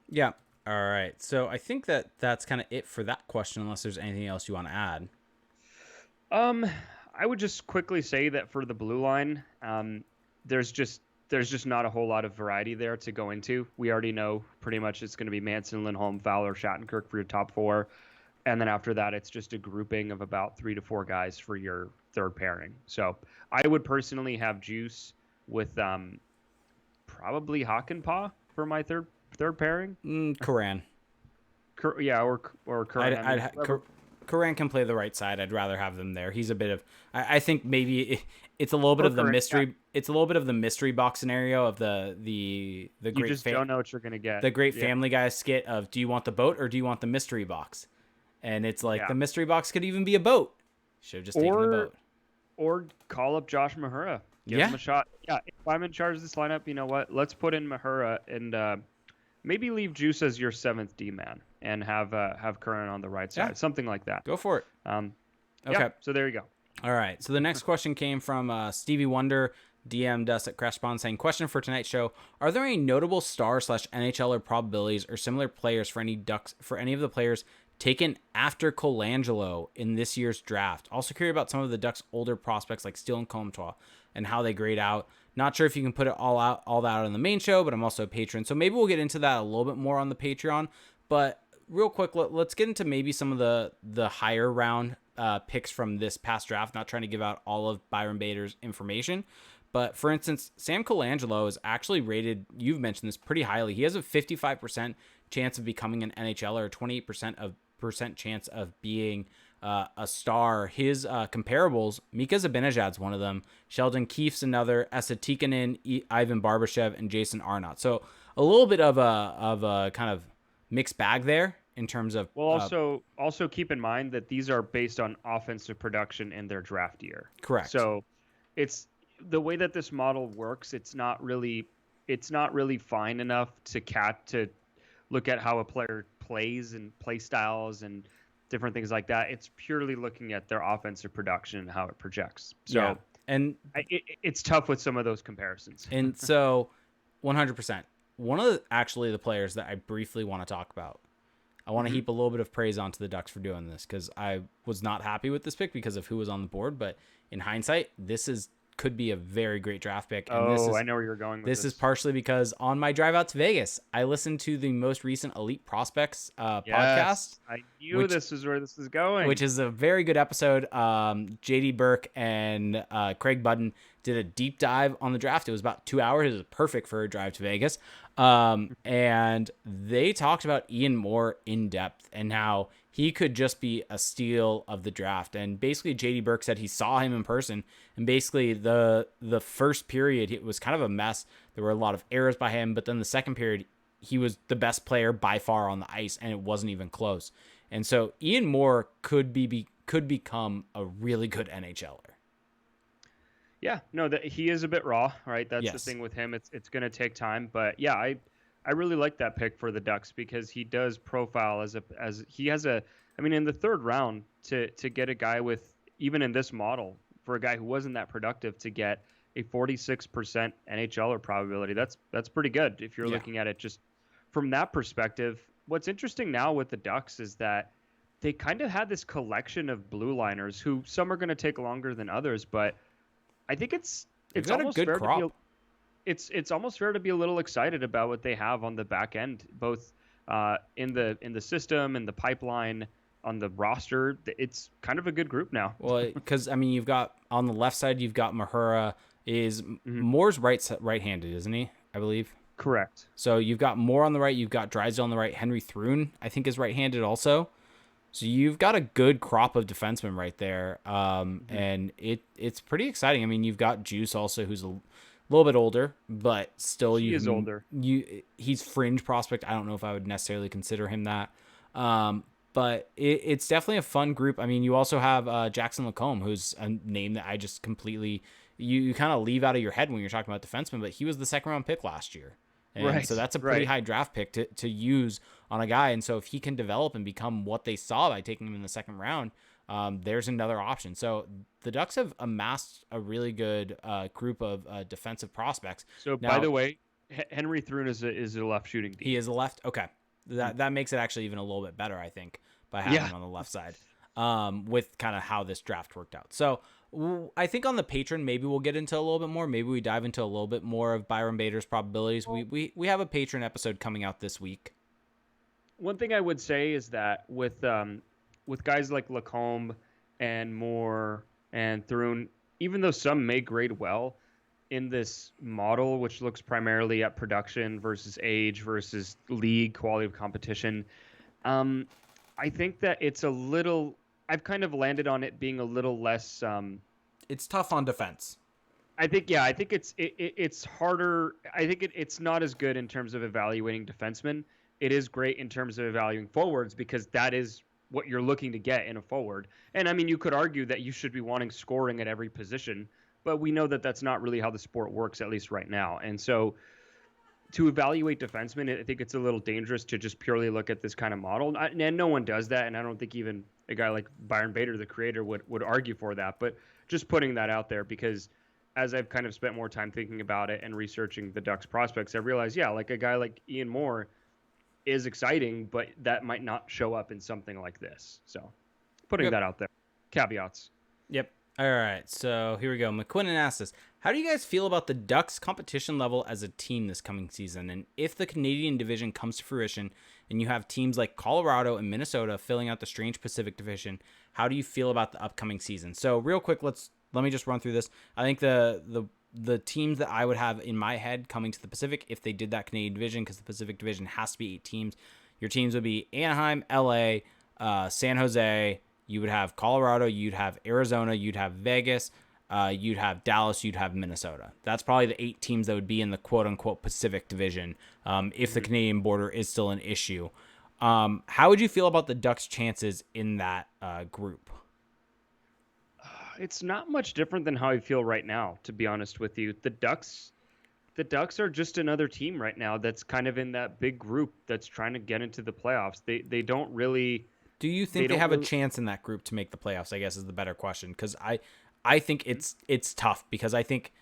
Yeah. All right. So I think that's kind of it for that question, unless there's anything else you want to add. I would just quickly say that for the blue line, there's just not a whole lot of variety there to go into. We already know pretty much it's going to be Manson, Lindholm, Fowler, Shattenkirk for your top four. And then after that, it's just a grouping of about 3 to 4 guys for your third pairing. So I would personally have Juice with probably Hakanpää for my third pairing. Karan. Yeah, or Karan. Karan can play the right side. I'd rather have them there. He's a bit of. I think maybe it's a little bit of the mystery. Yeah. It's a little bit of the mystery box scenario of the great. You just don't know what you're gonna get. The great Family Guy skit of, do you want the boat or do you want the mystery box? And it's like Yeah. the mystery box could even be a boat. Should have just taken the Or boat. or call up Josh Mahura. Give him Yeah. a shot. Yeah, if I'm in charge of this lineup, you know what? Let's put in Mahura and maybe leave Juice as your seventh D man and have Curran on the right Yeah. side, something like that. Go for it. Yeah. Okay. So there you go. All right. So the next question came from Stevie Wonder, DM'd us at Crashbond saying, question for tonight's show. Are there any notable star/NHLer probabilities or similar players for any of the players taken after Colangelo in this year's draft? Also curious about some of the Ducks' older prospects like Steele and Comtois and how they grade out. Not sure if you can put it all that out on the main show, but I'm also a patron. So maybe we'll get into that a little bit more on the Patreon. But real quick, let's get into maybe some of the higher round picks from this past draft. Not trying to give out all of Byron Bader's information, but for instance, Sam Colangelo is actually rated, you've mentioned this, pretty highly. He has a 55% chance of becoming an NHLer, or 28% chance of being a star. His comparables, Mika Zibanejad's one of them, Sheldon Keefe's another, Esa Tikkanen, Ivan Barbashev, and Jason Arnott. So a little bit of a kind of mixed bag there in terms of. Well, also keep in mind that these are based on offensive production in their draft year. Correct. So it's the way that this model works. It's not really fine enough to look at how a player plays and play styles and different things like that. It's purely looking at their offensive production and how it projects. So yeah. And it's tough with some of those comparisons. And so 100%. One of the players that I briefly want to talk about, I want to heap a little bit of praise onto the Ducks for doing this because I was not happy with this pick because of who was on the board. But in hindsight, could be a very great draft pick. And I know where you're going with this. This is partially because on my drive out to Vegas, I listened to the most recent Elite Prospects podcast. I knew this is where this is going. Which is a very good episode. JD Burke and Craig Budden did a deep dive on the draft. It was about 2 hours. It was perfect for a drive to Vegas. And they talked about Ian Moore in depth and how he could just be a steal of the draft. And basically JD Burke said he saw him in person, and basically the first period, it was kind of a mess. There were a lot of errors by him, but then the second period, he was the best player by far on the ice, and it wasn't even close. And so Ian Moore could become a really good NHLer. Yeah, no, he is a bit raw, right? That's yes. the thing with him. It's going to take time, but yeah, I really like that pick for the Ducks because he does profile as he has in the third round to get a guy with, even in this model, for a guy who wasn't that productive, to get a 46% NHLer probability. That's pretty good if you're looking at it just from that perspective. What's interesting now with the Ducks is that they kind of had this collection of blue liners who some are going to take longer than others, but I think it's almost a good fair crop. to be it's almost fair to be a little excited about what they have on the back end, both in the system and the pipeline on the roster. It's kind of a good group now. Well, because you've got on the left side, you've got Mahura. Moore's right-handed, isn't he? I believe. Correct. So you've got Moore on the right, you've got Drysdale on the right. Henry Thrun, I think, is right-handed also. So you've got a good crop of defensemen right there, and it's pretty exciting. You've got Juice also, who's a little bit older, but still he is older. He's fringe prospect. I don't know if I would necessarily consider him that, but it's definitely a fun group. You also have Jackson Lacombe, who's a name that I just completely you kind of leave out of your head when you're talking about defensemen, but he was the second round pick last year. And right. So that's a pretty high draft pick to use on a guy. And so if he can develop and become what they saw by taking him in the second round, there's another option. So the Ducks have amassed a really good group of defensive prospects. So now, by the way, Henry Thrun is a left shooting D. He is a left. Okay. That makes it actually even a little bit better, I think, by having him on the left side, with kind of how this draft worked out. So I think on the Patreon, maybe we'll get into a little bit more. Maybe we dive into a little bit more of Byron Bader's probabilities. We have a Patreon episode coming out this week. One thing I would say is that with guys like Lacombe and Moore and Thrun, even though some may grade well in this model, which looks primarily at production versus age versus league quality of competition, I think that it's a little. I've kind of landed on it being a little less. It's tough on defense. I think it's harder. I think it's not as good in terms of evaluating defensemen. It is great in terms of evaluating forwards because that is what you're looking to get in a forward. And I mean, you could argue that you should be wanting scoring at every position, but we know that that's not really how the sport works, at least right now. And so to evaluate defensemen, I think it's a little dangerous to just purely look at this kind of model. And no one does that. And I don't think even a guy like Byron Bader, the creator, would argue for that. But just putting that out there, because as I've kind of spent more time thinking about it and researching the Ducks prospects, I realized, yeah, like a guy like Ian Moore is exciting, but that might not show up in something like this. So putting that out there. Caveats. Yep. All right. So here we go. McQuinnan asks us, how do you guys feel about the Ducks' competition level as a team this coming season? And if the Canadian division comes to fruition and you have teams like Colorado and Minnesota filling out the strange Pacific division, how do you feel about the upcoming season? So real quick, let me just run through this. I think the teams that I would have in my head coming to the Pacific, if they did that Canadian division, because the Pacific division has to be 8 teams, your teams would be Anaheim, LA, San Jose. You would have Colorado, you'd have Arizona, you'd have Vegas, you'd have Dallas, you'd have Minnesota. That's probably the 8 teams that would be in the quote-unquote Pacific division if the Canadian border is still an issue. How would you feel about the Ducks' chances in that group? It's not much different than how I feel right now, to be honest with you. The Ducks are just another team right now that's kind of in that big group that's trying to get into the playoffs. They don't really... Do you think they have a chance in that group to make the playoffs, I guess, is the better question. Because I think it's tough, because I think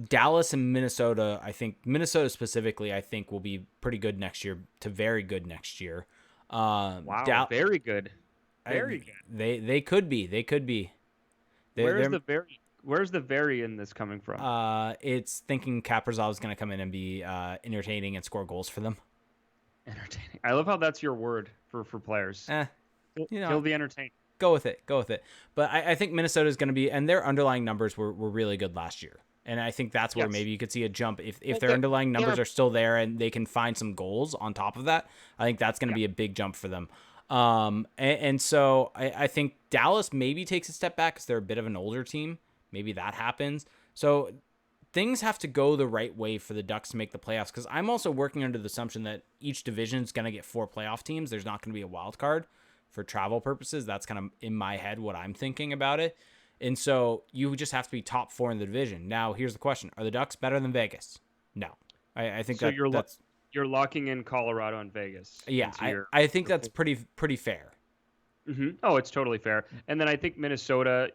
Dallas and Minnesota, I think Minnesota specifically, I think will be pretty good next year to very good next year. Wow, very good. Very good. They could be. They could be. Where's the very in this coming from? It's thinking Kaprizov is going to come in and be entertaining and score goals for them. Entertaining. I love how that's your word for players. He'll be entertaining. Go with it. But I think Minnesota is going to be, and their underlying numbers were really good last year. And I think that's where maybe you could see a jump. If their underlying numbers are still there and they can find some goals on top of that, I think that's going to be a big jump for them. And so I think Dallas maybe takes a step back because they're a bit of an older team. Maybe that happens. So things have to go the right way for the Ducks to make the playoffs, because I'm also working under the assumption that each division is going to get 4 playoff teams. There's not going to be a wild card for travel purposes. That's kind of in my head what I'm thinking about it. And so you just have to be top 4 in the division. Now, here's the question. Are the Ducks better than Vegas? No. I think so you're locking in Colorado and Vegas. Yeah, I think that's pretty fair. Mm-hmm. Oh, it's totally fair. And then I think Minnesota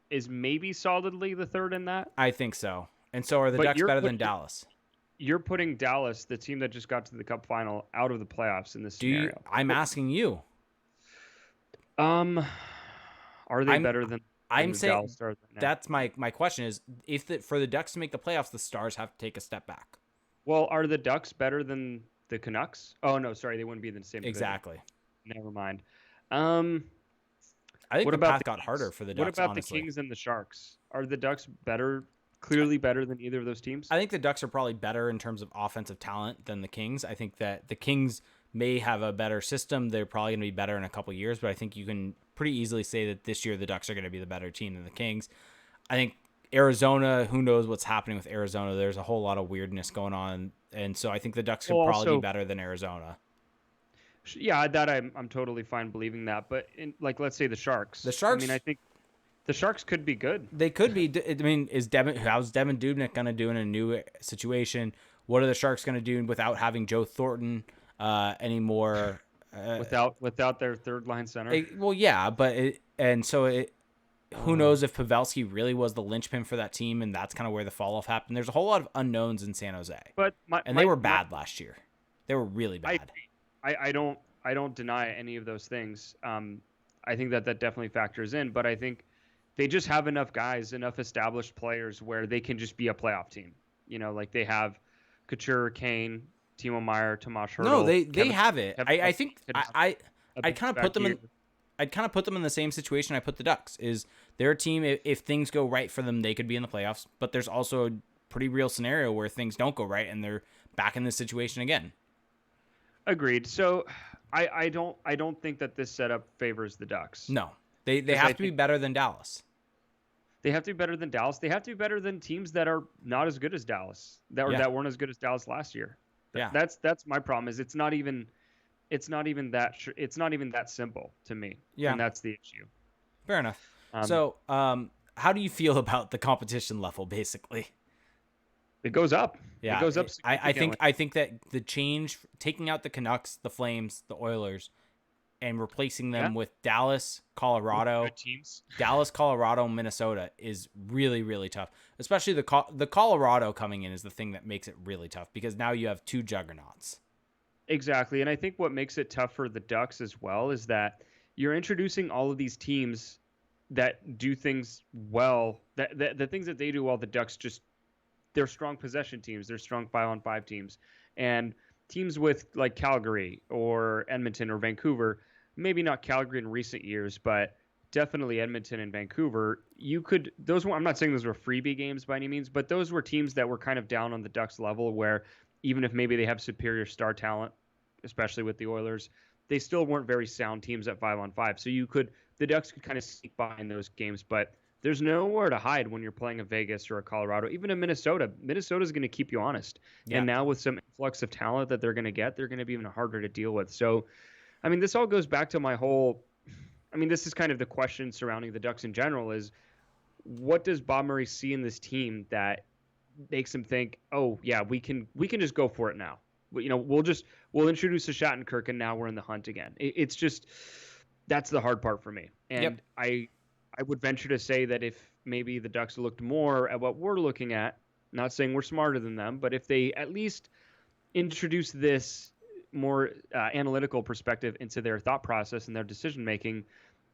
is maybe solidly the 3rd in that. I think so. And so are the Ducks better than Dallas? You're putting Dallas, the team that just got to the Cup final, out of the playoffs in this scenario. I'm asking you. Are they better than I'm saying Dallas Stars right now? That's my question is, for the Ducks to make the playoffs, the Stars have to take a step back. Well, are the Ducks better than the Canucks? Oh, no, sorry. They wouldn't be in the same division. Exactly. Never mind. I think the path got harder for the Ducks, What about honestly. the Kings and the Sharks? Are the Ducks clearly better than either of those teams? I think the Ducks are probably better in terms of offensive talent than the Kings. I think that the Kings may have a better system. They're probably going to be better in a couple of years, but I think you can pretty easily say that this year the Ducks are going to be the better team than the Kings. I think Arizona, who knows what's happening with Arizona? There's a whole lot of weirdness going on, and so I think the Ducks could probably be better than Arizona. Yeah, that I'm totally fine believing that. But let's say the Sharks. I mean, I think the Sharks could be good. They could be. I mean, how's Devin Dubnyk going to do in a new situation? What are the Sharks going to do without having Joe Thornton anymore? Without their 3rd line center. Who knows if Pavelski really was the linchpin for that team, and that's kind of where the fall off happened. There's a whole lot of unknowns in San Jose, they were bad last year. They were really bad. I don't deny any of those things. I think that definitely factors in, but I think they just have enough guys, enough established players where they can just be a playoff team. Like they have Couture, Kane, Timo Meier, Tomas Hertl. No, they have it. I think I'd kind of put them in. I'd kind of put them in the same situation I put the Ducks. Is they're a team, if things go right for them, they could be in the playoffs. But there's also a pretty real scenario where things don't go right and they're back in this situation again. Agreed. So I don't think that this setup favors the Ducks. No, they have to be better than Dallas. They have to be better than Dallas. They have to be better than teams that are not as good as Dallas, that weren't as good as Dallas last year. Yeah. That's my problem. Is it's not even it's not even that it's not even that simple to me, Yeah, and that's the issue. fair enough. Um, So, how do you feel about the competition level, basically? it goes up. It Yeah, goes up significantly. I think that the change, taking out the Canucks, the Flames, the Oilers, and replacing Yeah, them with Dallas, with Colorado, good teams. Minnesota is really, really tough. Especially the Colorado coming in is the thing that makes it really tough because now you have two juggernauts. Exactly. And I think what makes it tough for the Ducks as well is that you're introducing all of these teams that do things well, that the things that they do well, the Ducks just they're strong possession teams, they're strong 5-on-5 teams. And teams with like Calgary or Edmonton or Vancouver, maybe not Calgary in recent years, but definitely Edmonton and Vancouver, you could those were I'm not saying those were freebie games by any means, but those were teams that were kind of down on the Ducks level where even if maybe they have superior star talent, especially with the Oilers, they still weren't very sound teams at 5-on-5. So the Ducks could kind of sneak by in those games, but there's nowhere to hide when you're playing a Vegas or a Colorado, even a Minnesota. Minnesota's going to keep you honest. Yeah. And now with some influx of talent that they're going to get, they're going to be even harder to deal with. So, I mean, this all goes back to my whole. I mean, this is kind of the question surrounding the Ducks in general: is what does Bob Murray see in this team that makes him think, oh yeah, we can just go for it now. We'll introduce a Shattenkirk and now we're in the hunt again. It's just that's the hard part for me. Yep. And I would venture to say that if maybe the Ducks looked more at what we're looking at, not saying we're smarter than them, but if they at least introduce this more analytical perspective into their thought process and their decision making,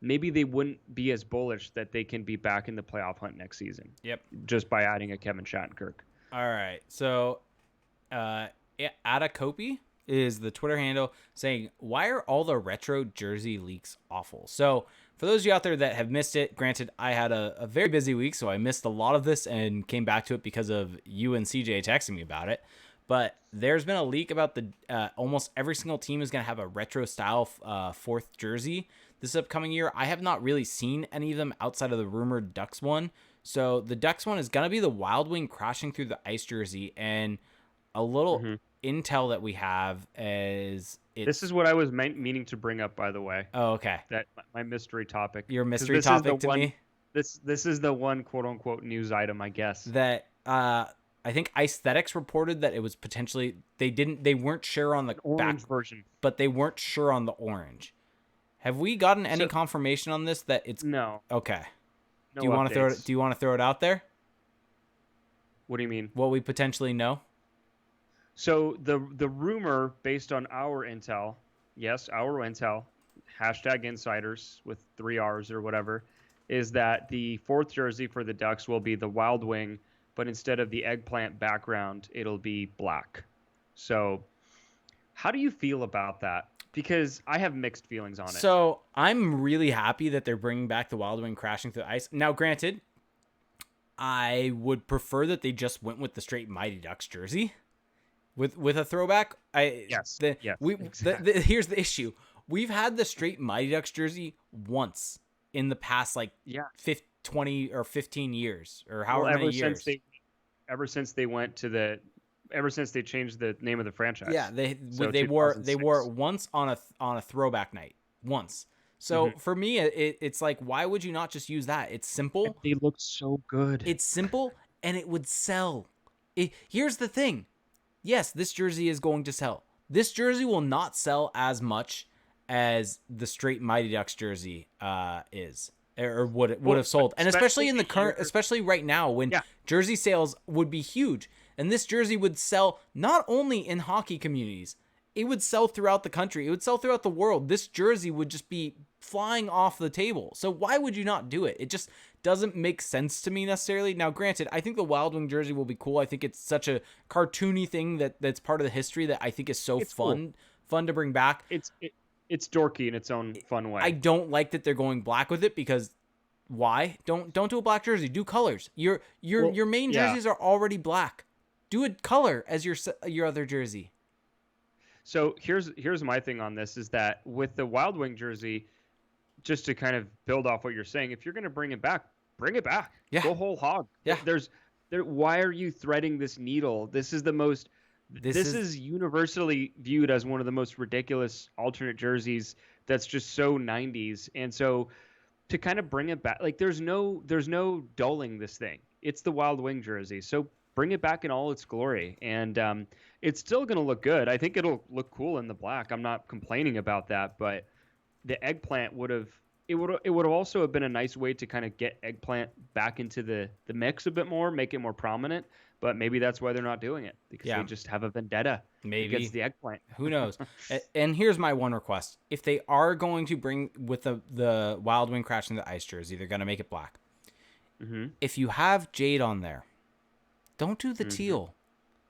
maybe they wouldn't be as bullish that they can be back in the playoff hunt next season. Yep. Just by adding a Kevin Shattenkirk. All right. So, Adakopi is the Twitter handle saying, "Why are all the retro jersey leaks awful?" So, for those of you out there that have missed it, granted, I had a very busy week, so I missed a lot of this and came back to it because of you and CJ texting me about it. But there's been a leak about the almost every single team is going to have a retro style fourth jersey this upcoming year. I have not really seen any of them outside of the rumored Ducks one. So the Ducks one is going to be the Wild Wing crashing through the ice jersey, and a little intel that we have is this is what I was meaning to bring up, by the way. Oh, okay. That my mystery topic. Your mystery topic to me. This is the one quote unquote news item, I guess. That I think Aesthetics reported that it was potentially they weren't sure on the orange back version, but they weren't sure on the orange. Have we gotten any confirmation on this that it's no? Okay. No do you want to throw it out there? What do you mean? What we potentially know? So the rumor based on our intel, yes, our intel, #insiders with 3 R's or whatever, is that the fourth jersey for the Ducks will be the Wild Wing, but instead of the eggplant background, it'll be black. So how do you feel about that? Because I have mixed feelings on it. So I'm really happy that they're bringing back the Wild Wing crashing through the ice. Now, granted, I would prefer that they just went with the straight Mighty Ducks jersey with a throwback. Yes. Exactly. Here's the issue: we've had the straight Mighty Ducks jersey once in the past, 20 or 15 years, or however many years. Ever since they changed the name of the franchise. Yeah, they wore it once on a throwback night once. So for me, it's like, why would you not just use that? It's simple. And they look so good. It's simple and it would sell. Here's the thing. Yes, this jersey is going to sell. This jersey will not sell as much as the straight Mighty Ducks jersey is. Or would have sold, and especially in the current, especially right now when jersey sales would be huge, and this jersey would sell not only in hockey communities, it would sell throughout the country, it would sell throughout the world. This jersey would just be flying off the table. So why would you not do it? It just doesn't make sense to me necessarily. Now, granted, I think the Wild Wing jersey will be cool. I think it's such a cartoony thing that's part of the history that I think is so fun to bring back. It's dorky in its own fun way. I don't like that they're going black with it because why? Don't do a black jersey. Do colors. Your main jerseys are already black. Do a color as your other jersey. So here's my thing on this is that with the Wild Wing jersey, just to kind of build off what you're saying, if you're going to bring it back, bring it back. Yeah. Go whole hog. Yeah. Why are you threading this needle? This is the most This is universally viewed as one of the most ridiculous alternate jerseys that's just so 90s. And so to kind of bring it back, like there's no dulling this thing. It's the Wild Wing jersey. So bring it back in all its glory. And it's still going to look good. I think it'll look cool in the black. I'm not complaining about that, but the eggplant would have also have been a nice way to kind of get eggplant back into the mix a bit more, make it more prominent. But maybe that's why they're not doing it, because they just have a vendetta against the eggplant. Who knows? And here's my one request: if they are going to bring with the Wild Wing Crashing the Ice jersey, they're gonna make it black. Mm-hmm. If you have jade on there, don't do the teal.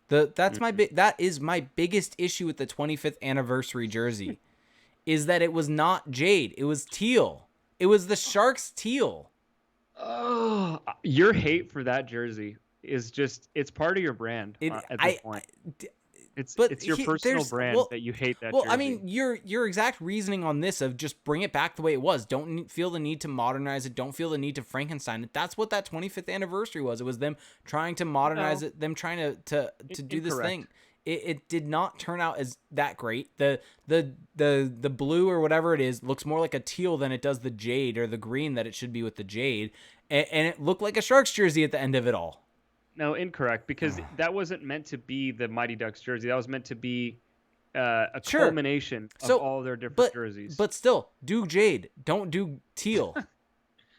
That is my biggest issue with the 25th anniversary jersey, is that it was not jade. It was teal. It was the Sharks teal. Oh, your hate for that jersey is just—it's part of your brand at this point. It's your personal brand that you hate that jersey. I mean, your exact reasoning on this of just bring it back the way it was. Don't feel the need to modernize it. Don't feel the need to Frankenstein it. That's what that 25th anniversary was. It was them trying to modernize it, them trying to do this thing. It did not turn out as that great. The blue or whatever it is looks more like a teal than it does the jade or the green that it should be with the jade. And it looked like a Sharks jersey at the end of it all. No, incorrect, because that wasn't meant to be the Mighty Ducks jersey. That was meant to be a culmination of all their different jerseys. But still, do jade. Don't do teal.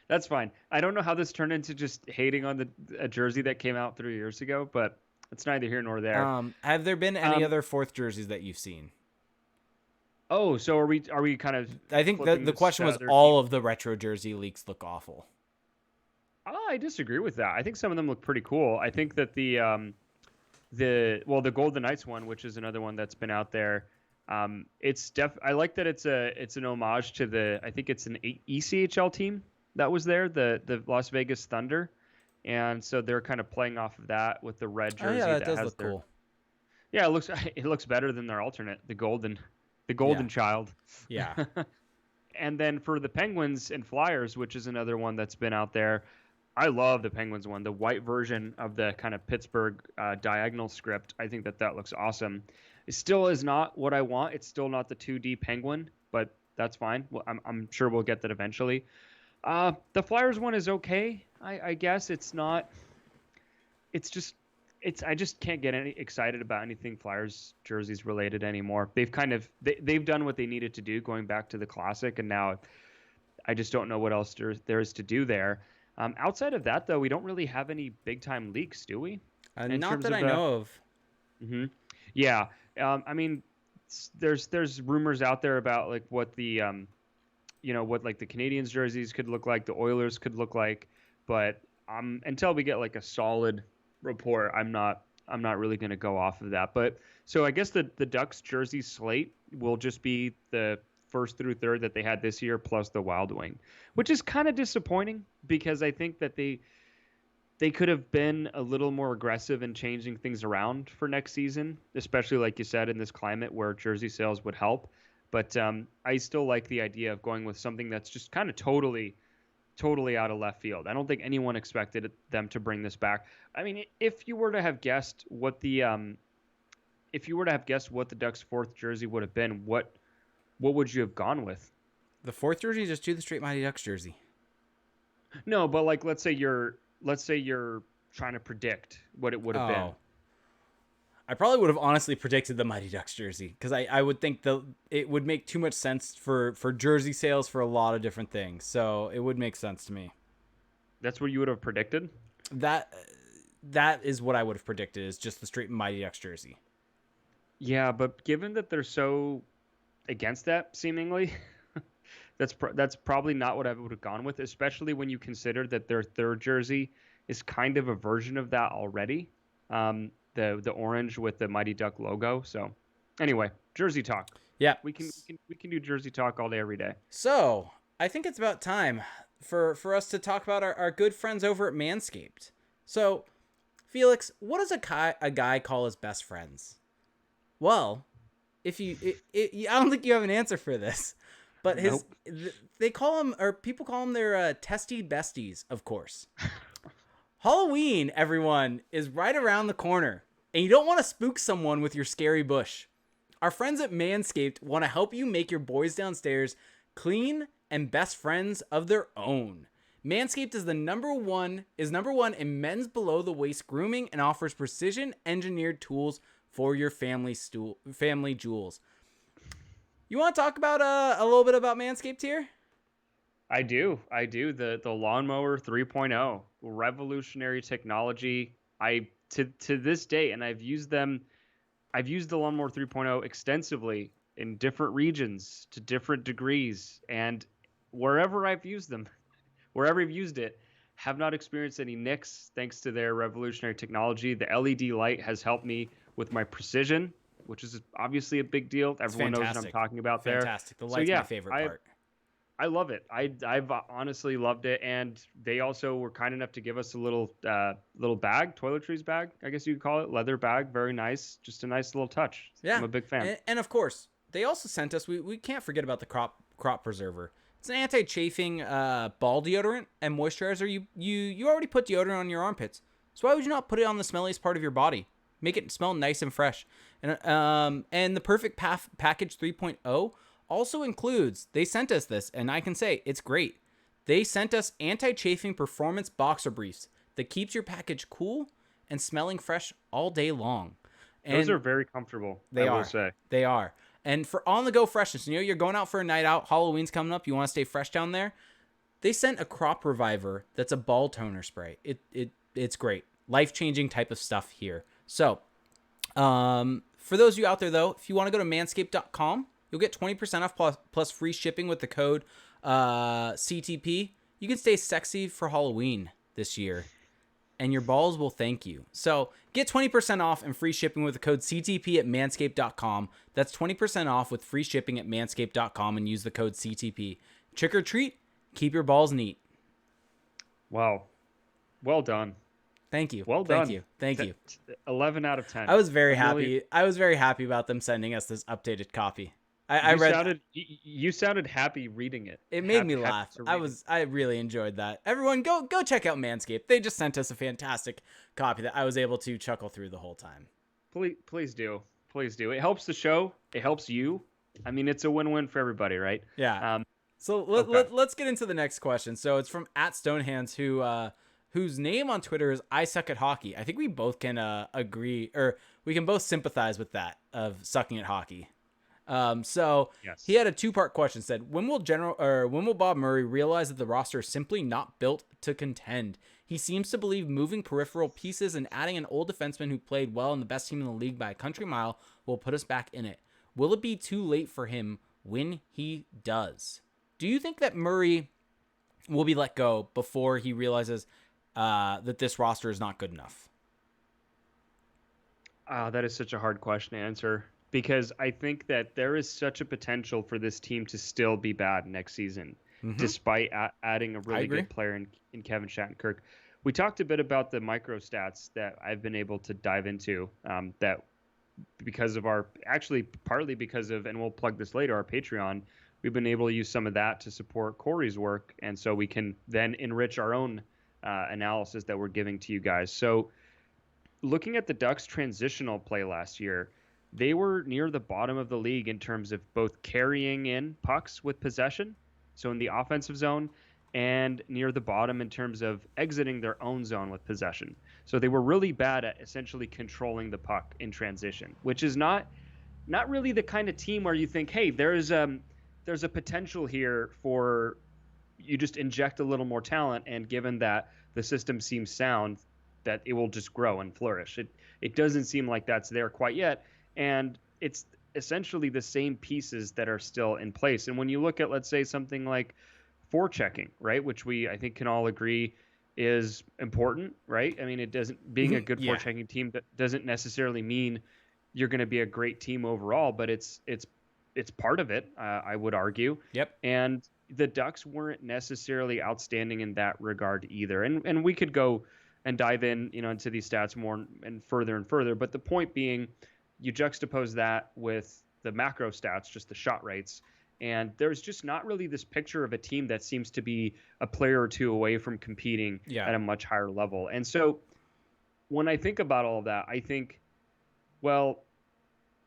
That's fine. I don't know how this turned into just hating on a jersey that came out 3 years ago, but it's neither here nor there. Have there been any other fourth jerseys that you've seen? Oh, so are we kind of? I think the question was all of the retro jersey leaks look awful. I disagree with that. I think some of them look pretty cool. I think that the Golden Knights one, which is another one that's been out there, I like that it's an homage to I think it's an ECHL team that was there, the Las Vegas Thunder, and so they're kind of playing off of that with the red jersey. Oh, yeah, that does look cool. Yeah, it looks better than their alternate, the Golden Child. Yeah. And then for the Penguins and Flyers, which is another one that's been out there, I love the Penguins one, the white version of the kind of Pittsburgh diagonal script. I think that looks awesome. It still is not what I want. It's still not the 2D Penguin, but that's fine. Well, I'm sure we'll get that eventually. The Flyers one is okay. I guess it's not. It's just. I just can't get any excited about anything Flyers jerseys related anymore. They've done what they needed to do going back to the classic, and now I just don't know what else there is to do there. Outside of that, though, we don't really have any big-time leaks, do we? Not that I know of. Mm-hmm. Yeah. I mean, there's rumors out there about like what the what like the Canadiens jerseys could look like, the Oilers could look like, but until we get like a solid report, I'm not really going to go off of that. But so I guess the Ducks jersey slate will just be the first through third that they had this year plus the Wild Wing, which is kind of disappointing because I think that they could have been a little more aggressive in changing things around for next season, especially like you said in this climate where jersey sales would help. But I still like the idea of going with something that's just kind of totally out of left field. I don't think anyone expected them to bring this back. I mean, if you were to have guessed what the Ducks' fourth jersey would have been, what would you have gone with? The fourth jersey, just do the straight Mighty Ducks jersey. No, but like let's say you're trying to predict what it would have been. I probably would have honestly predicted the Mighty Ducks jersey because I would think it would make too much sense for jersey sales for a lot of different things. So it would make sense to me. That's what you would have predicted? That is what I would have predicted, is just the straight Mighty Ducks jersey. Yeah, but given that they're so against that, seemingly, that's probably not what I would have gone with, especially when you consider that their third jersey is kind of a version of that already. The orange with the Mighty Duck logo. So anyway, jersey talk. Yeah, we can do jersey talk all day, every day. So I think it's about time for us to talk about our good friends over at Manscaped. So Felix, what does a guy call his best friends? Well, I don't think you have an answer for this, but they call him, or people call him, their testy besties, of course. Halloween, everyone, is right around the corner. and you don't want to spook someone with your scary bush. Our friends at Manscaped want to help you make your boys downstairs clean and best friends of their own. Manscaped is number one in men's below the waist grooming and offers precision engineered tools for your family jewels. You want to talk about a little bit about Manscaped here? I do. The Lawnmower 3.0, revolutionary technology. To this day, and I've used the Lawnmower 3.0 extensively in different regions to different degrees, and wherever I've used it, have not experienced any nicks thanks to their revolutionary technology. The LED light has helped me with my precision, which is obviously a big deal. Everyone knows what I'm talking about there. Fantastic. The light's my favorite part. I love it. I've honestly loved it, and they also were kind enough to give us a little bag, toiletries bag, I guess you could call it, leather bag. Very nice, just a nice little touch. Yeah, I'm a big fan. And of course, they also sent us. We can't forget about the crop preserver. It's an anti-chafing ball deodorant and moisturizer. You already put deodorant on your armpits, so why would you not put it on the smelliest part of your body? Make it smell nice and fresh. And the Perfect Package 3.0 also includes, they sent us this, and I can say it's great. They sent us anti-chafing performance boxer briefs that keeps your package cool and smelling fresh all day long. And those are very comfortable, I will say. They are. And for on-the-go freshness, you're going out for a night out, Halloween's coming up, you want to stay fresh down there, they sent a crop reviver that's a ball toner spray. It's great. Life-changing type of stuff here. So, for those of you out there, though, if you want to go to manscaped.com, you'll get 20% off plus free shipping with the code CTP. You can stay sexy for Halloween this year, and your balls will thank you. So get 20% off and free shipping with the code CTP at manscaped.com. That's 20% off with free shipping at manscaped.com and use the code CTP. Trick or treat, keep your balls neat. Wow. Well done. Thank you. Well done. Thank you. 11 out of 10. I was very happy. I was very happy about them sending us this updated copy. You sounded happy reading it. It made me laugh. I really enjoyed that. Everyone go check out Manscaped. They just sent us a fantastic copy that I was able to chuckle through the whole time. Please do. It helps the show. It helps you. I mean, it's a win-win for everybody, right? Yeah. So let's get into the next question. So it's from @Stonehands whose name on Twitter is I suck at hockey. I think we both can agree, or we can both sympathize with that of sucking at hockey. So yes. He had a 2-part question. Said, when will Bob Murray realize that the roster is simply not built to contend? He seems to believe moving peripheral pieces and adding an old defenseman who played well in the best team in the league by a country mile will put us back in it. Will it be too late for him when he does? Do you think that Murray will be let go before he realizes that this roster is not good enough? That is such a hard question to answer, because I think that there is such a potential for this team to still be bad next season, despite adding a really good player in Kevin Shattenkirk. We talked a bit about the micro stats that I've been able to dive into, that because of partly because of, and we'll plug this later, our Patreon, we've been able to use some of that to support Corey's work, and so we can then enrich our own analysis that we're giving to you guys. So looking at the Ducks' transitional play last year, they were near the bottom of the league in terms of both carrying in pucks with possession, so in the offensive zone, and near the bottom in terms of exiting their own zone with possession. So they were really bad at essentially controlling the puck in transition, which is not really the kind of team where you think, hey, there's a potential here for you just inject a little more talent, and given that the system seems sound, that it will just grow and flourish. It doesn't seem like that's there quite yet, and it's essentially the same pieces that are still in place. And when you look at, let's say, something like forechecking, right, which I think can all agree is important, right? I mean, being a good forechecking team that doesn't necessarily mean you're going to be a great team overall, but it's part of it, I would argue. Yep. And the Ducks weren't necessarily outstanding in that regard either. And we could go and dive in, into these stats more and further. But the point being, you juxtapose that with the macro stats, just the shot rates, and there's just not really this picture of a team that seems to be a player or two away from competing at a much higher level. And so when I think about all of that, I think Well,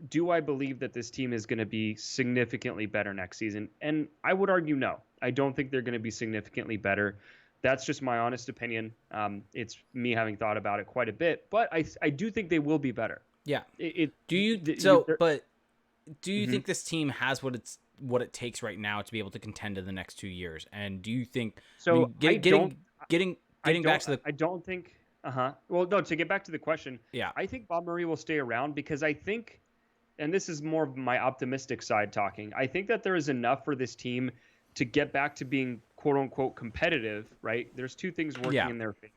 do I believe that this team is going to be significantly better next season? And I would argue no. I don't think they're going to be significantly better. That's just my honest opinion. It's me having thought about it quite a bit, but I do think they will be better. Yeah. It Do you the- so? they're- But do you Mhm. think this team has what it takes right now to be able to contend in the next 2 years? And do you think? I So mean, getting back to the I don't think. Well, no. To get back to the question, yeah I think Bob Murray will stay around because I think, and this is more of my optimistic side talking. I think that there is enough for this team to get back to being quote unquote competitive. Right? There's two things working yeah in their favor.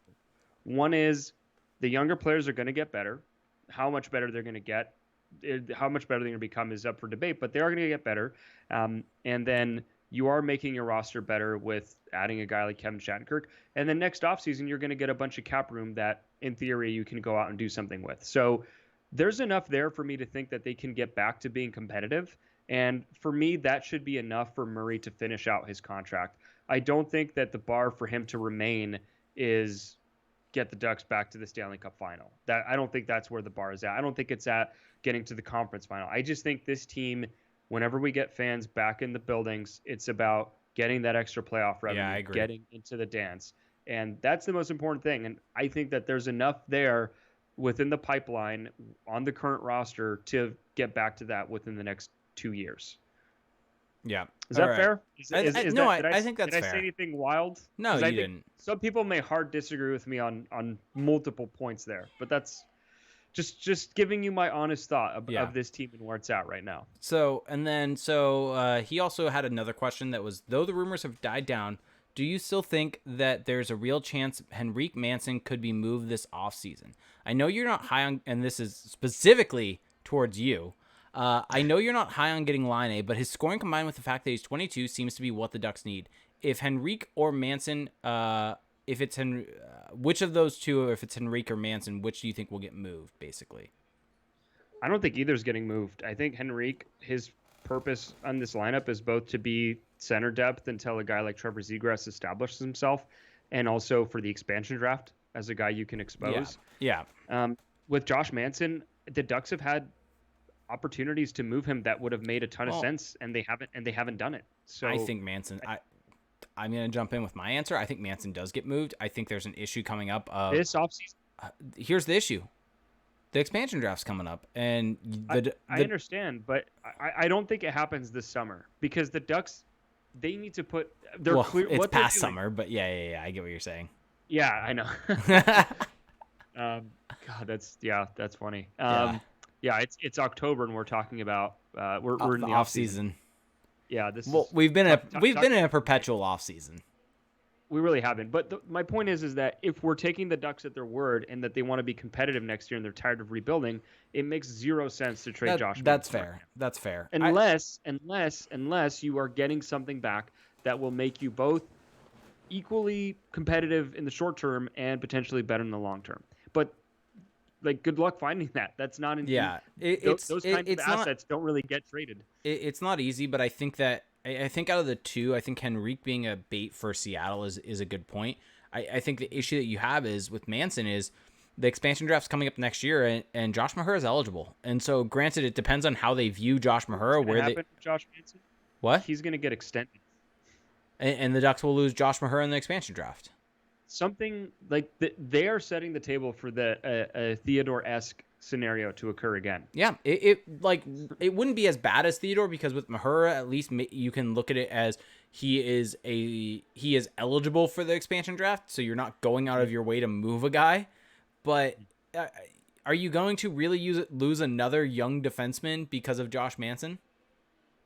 One is the younger players are going to get better. How much better they're going to get, how much better they're going to become is up for debate, but they are going to get better. And then you are making your roster better with adding a guy like Kevin Shattenkirk. And then next offseason, you're going to get a bunch of cap room that, in theory, you can go out and do something with. So there's enough there for me to think that they can get back to being competitive. And for me, that should be enough for Murray to finish out his contract. I don't think that the bar for him to remain is get the Ducks back to the Stanley Cup final. That I don't think that's where the bar is at. I don't think it's at getting to the conference final. I just think this team, whenever we get fans back in the buildings, it's about getting that extra playoff revenue, I agree. getting into the dance. And that's the most important thing. And I think that there's enough there within the pipeline on the current roster to get back to that within the next 2 years. yeah. Is that All right. fair? No, I think that's did fair. I say anything wild? No, 'Cause you I think didn't. some people may hard disagree with me on multiple points there, but that's just giving you my honest thought of this team and where it's at right now. So he also had another question that was, though the rumors have died down, do you still think that there's a real chance Henrique Manson could be moved this offseason? I know you're not high on, and this is specifically towards you. I know you're not high on getting Line, but his scoring combined with the fact that he's 22 seems to be what the Ducks need. If Henrique or Manson, if it's which of those two, or if it's Henrique or Manson, which do you think will get moved, basically? I don't think either's getting moved. I think Henrique, his purpose on this lineup is both to be center depth until a guy like Trevor Zegras establishes himself, and also for the expansion draft as a guy you can expose. Yeah. With Josh Manson, the Ducks have had opportunities to move him that would have made a ton of sense, and they haven't done it. So I think Manson. I'm going to jump in with my answer. I think Manson does get moved. I think there's an issue coming up. This offseason. Here's the issue. The expansion draft's coming up, and I understand, but I don't think it happens this summer because the Ducks, they need to put clear. It's past summer, but yeah, I get what you're saying. Yeah, I know. God, that's funny. Yeah, it's October, and we're talking about we're in the off season. Yeah, we've been in a perpetual off season. We really haven't. But my point is that if we're taking the Ducks at their word and that they want to be competitive next year and they're tired of rebuilding, it makes zero sense to trade Josh. That's fair. That's fair. Unless you are getting something back that will make you both equally competitive in the short term and potentially better in the long term. But like, good luck finding that. That's not those kinds of assets don't really get traded. It's not easy, but I think that out of the two, I think Henrique being a bait for Seattle is a good point. I think the issue that you have is with Manson is the expansion draft's coming up next year, and Josh Mahura is eligible. And so, granted, it depends on how they view Josh Mahura. Josh Manson? What? He's going to get extended. And the Ducks will lose Josh Mahura in the expansion draft. Something like they are setting the table for the Theodore-esque scenario to occur again. Yeah, it wouldn't be as bad as Theodore, because with Mahura, at least you can look at it as he is eligible for the expansion draft, so you're not going out of your way to move a guy. But are you going to really lose another young defenseman because of Josh Manson,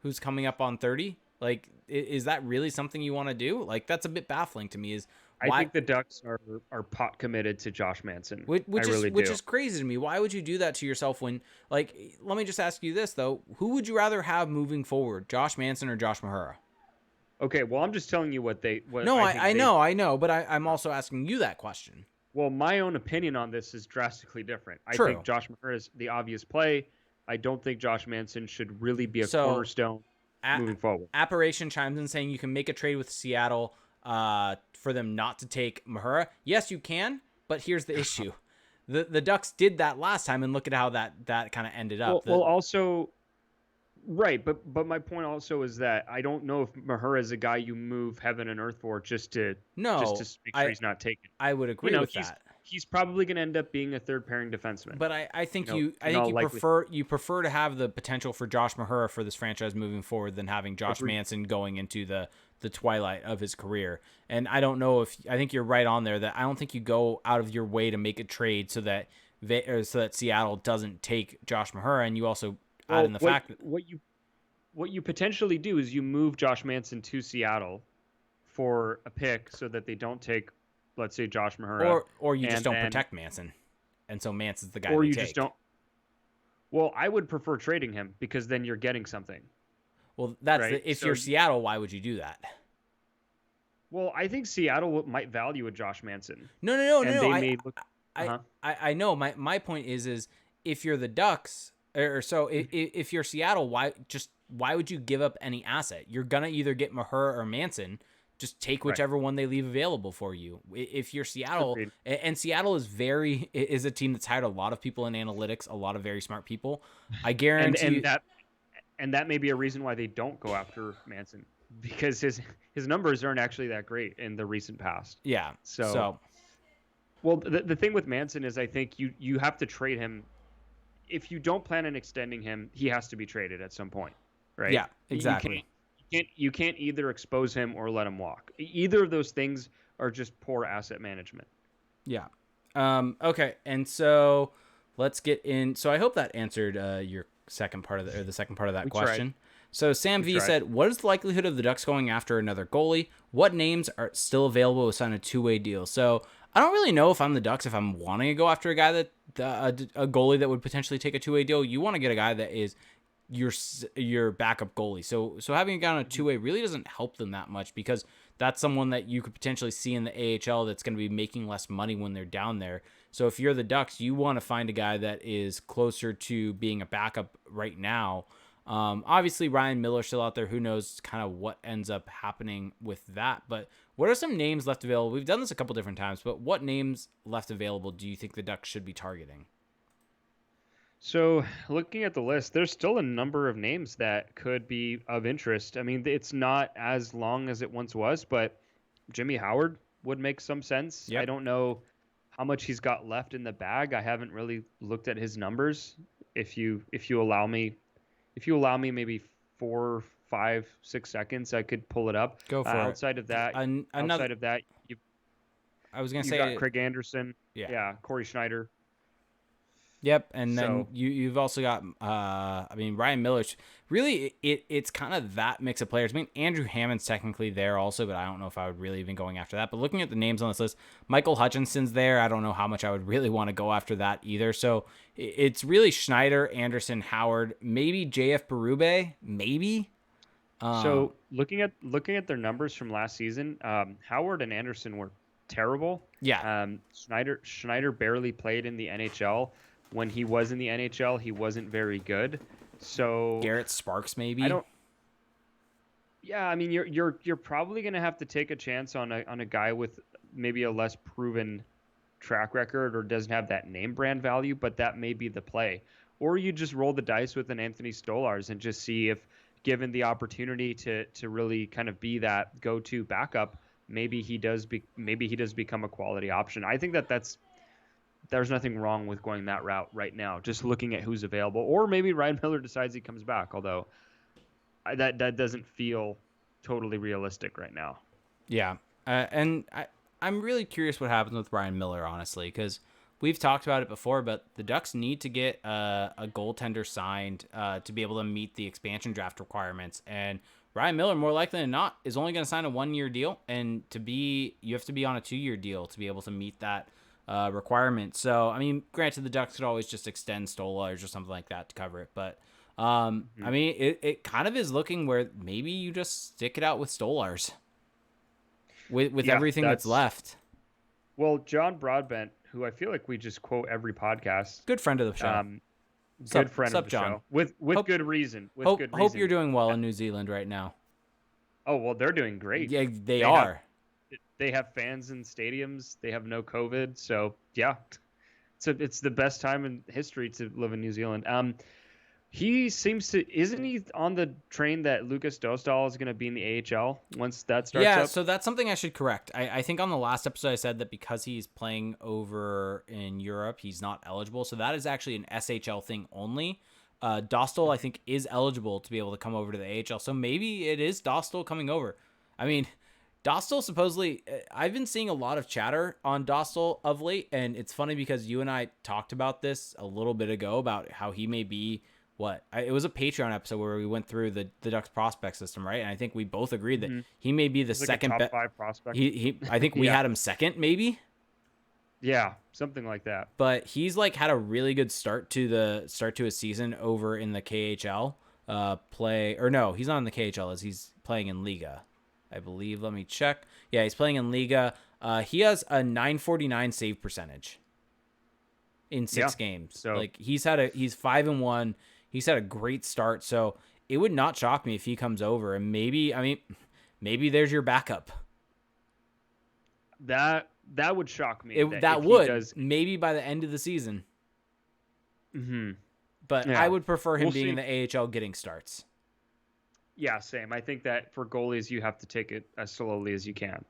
who's coming up on 30? Like, is that really something you want to do? Like, that's a bit baffling to me. I think the Ducks are pot committed to Josh Manson. Which is crazy to me. Why would you do that to yourself when, like, let me just ask you this, though. Who would you rather have moving forward, Josh Manson or Josh Mahura? Okay, well, I'm just telling you what No, I know, but I'm also asking you that question. Well, my own opinion on this is drastically different. True. I think Josh Mahura is the obvious play. I don't think Josh Manson should really be a cornerstone moving forward. Apparition chimes in saying you can make a trade with Seattle for them not to take Mahura. Yes, you can, but here's the issue. the Ducks did that last time, and look at how that kind of ended up. Well, also, right, but my point also is that I don't know if Mahura is a guy you move heaven and earth for just No, to make sure he's not taken. I would agree with He's that. probably going to end up being a third pairing defenseman. But I think in all likelihood. you prefer to have the potential for Josh Mahura for this franchise moving forward than having Josh Agreed. Manson going into the twilight of his career. And I don't know if I think you're right on there that I don't think you go out of your way to make a trade so that Seattle doesn't take Josh Mahura, and you also add in the fact that what you potentially do is you move Josh Manson to Seattle for a pick so that they don't take, let's say, Josh Mahura, or you just don't protect Manson, and so Manson's the guy. Or they you take. just don't. Well, I would prefer trading him because then you're getting something. Well, that's right? If you're Seattle, why would you do that? Well, I think Seattle might value a Josh Manson. No. I know. My point is if you're the Ducks, if you're Seattle, why would you give up any asset? You're gonna either get Mahura or Manson. Just take whichever one they leave available for you. If you're Seattle, and Seattle is a team that's hired a lot of people in analytics, a lot of very smart people. I guarantee and that may be a reason why they don't go after Manson, because his numbers aren't actually that great in the recent past. Yeah. So well, the thing with Manson is I think you have to trade him. If you don't plan on extending him, he has to be traded at some point, right? Yeah, exactly. You can't either expose him or let him walk. Either of those things are just poor asset management. Yeah. Okay. And so let's get in. So I hope that answered your second part of that question. Tried. So Sam V said, "What is the likelihood of the Ducks going after another goalie? What names are still available to sign a two-way deal?" So I don't really know if I'm the Ducks, if I'm wanting to go after a guy a goalie that would potentially take a two-way deal. You want to get a guy that is your backup goalie. So having a guy on a two-way really doesn't help them that much, because that's someone that you could potentially see in the AHL that's going to be making less money when they're down there. So if you're the Ducks, you want to find a guy that is closer to being a backup right now. Obviously Ryan Miller's still out there. Who knows kind of what ends up happening with that. But what are some names left available? We've done this a couple different times, but what names left available do you think the Ducks should be targeting? So looking at the list, there's still a number of names that could be of interest. I mean, it's not as long as it once was, but Jimmy Howard would make some sense. Yep. I don't know how much he's got left in the bag. I haven't really looked at his numbers. If you allow me maybe 4, 5, 6 seconds, I could pull it up. Go for it. Outside of that, I was gonna say got Craig Anderson. Yeah, Corey Schneider. Yep, and then you've also got Ryan Miller. Really, it's kind of that mix of players. I mean, Andrew Hammond's technically there also, but I don't know if I would really even going after that. But looking at the names on this list, Michael Hutchinson's there. I don't know how much I would really want to go after that either. So it's really Schneider, Anderson, Howard, maybe JF Berube, maybe. So looking at their numbers from last season, Howard and Anderson were terrible. Yeah. Schneider barely played in the NHL. When he was in the NHL, he wasn't very good. So Garrett Sparks, maybe. Yeah, I mean, you're probably gonna have to take a chance on a guy with maybe a less proven track record or doesn't have that name brand value, but that may be the play. Or you just roll the dice with an Anthony Stolarz and just see if, given the opportunity to really kind of be that go-to backup, maybe he does become a quality option. I think there's nothing wrong with going that route right now, just looking at who's available. Or maybe Ryan Miller decides he comes back, although that doesn't feel totally realistic right now. Yeah, and I'm really curious what happens with Ryan Miller, honestly, because we've talked about it before, but the Ducks need to get a goaltender signed to be able to meet the expansion draft requirements. And Ryan Miller, more likely than not, is only going to sign a 1-year deal, and you have to be on a 2-year deal to be able to meet that requirement. So, I mean, granted, the Ducks could always just extend Stolarz or something like that to cover it, but I mean, it kind of is looking where maybe you just stick it out with Stolarz with everything that's left. Well, John Broadbent, who I feel like we just quote every podcast, good friend of the show, good friend of the show, with good reason. Hope you're doing well in New Zealand right now. Oh well, they're doing great. Yeah, they are. They have fans in stadiums. They have no COVID, so yeah, it's the best time in history to live in New Zealand. He seems to, isn't he on the train that Lucas Dostal is going to be in the AHL once that starts Yeah, up? so that's something I should correct. I think on the last episode I said that because he's playing over in Europe, he's not eligible. So that is actually an SHL thing only. Dostal, I think, is eligible to be able to come over to the AHL. So maybe it is Dostal coming over. I mean, Dostal supposedly, I've been seeing a lot of chatter on Dostal of late, and it's funny because you and I talked about this a little bit ago about how he may be it was a Patreon episode where we went through the Ducks prospect system, right? And I think we both agreed that he may be the second top 5 prospect. I think we had him second, maybe. Yeah, something like that. But he's like had a really good start to his season over in the KHL he's not in the KHL as he's playing in Liga, I believe. Let me check. Yeah, he's playing in Liga. He has a 949 save percentage in 6 games. So like he's 5-1. He's had a great start. So it would not shock me if he comes over and maybe there's your backup. That would shock me. Maybe by the end of the season. Mm-hmm. But I would prefer him being in the AHL getting starts. Yeah, same. I think that for goalies, you have to take it as slowly as you can.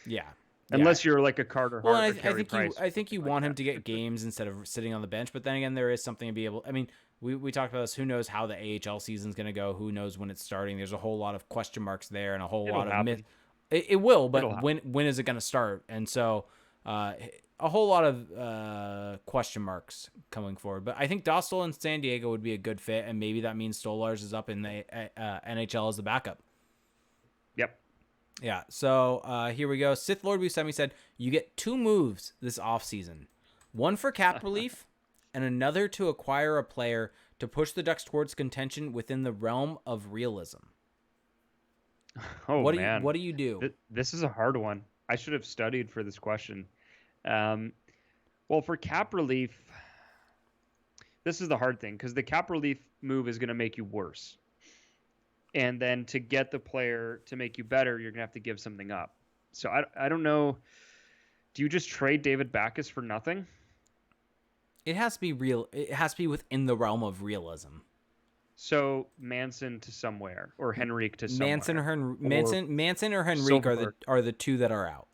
Yeah. Unless you're like a Carter Hart or Carey Price. I think you want him to get games instead of sitting on the bench. But then again, there is something to be able. I mean, we talked about this. Who knows how the AHL season's going to go? Who knows when it's starting? There's a whole lot of question marks there and a whole lot of myth. It will, but when is it going to start? And so a whole lot of question marks coming forward. But I think Dostal in San Diego would be a good fit, and maybe that means Stolars is up in the NHL as the backup. Yep. Yeah, so here we go. Sith Lord Buscemi said, you get 2 moves this offseason. One for cap relief, and another to acquire a player to push the Ducks towards contention within the realm of realism. Oh, what man. What do you do? This is a hard one. I should have studied for this question. Well, for cap relief, this is the hard thing because the cap relief move is going to make you worse. And then to get the player to make you better, you're going to have to give something up. So I don't know. Do you just trade David Backes for nothing? It has to be real. It has to be within the realm of realism. So Manson to somewhere or Henrique to somewhere. Manson or Henrique are the 2 that are out.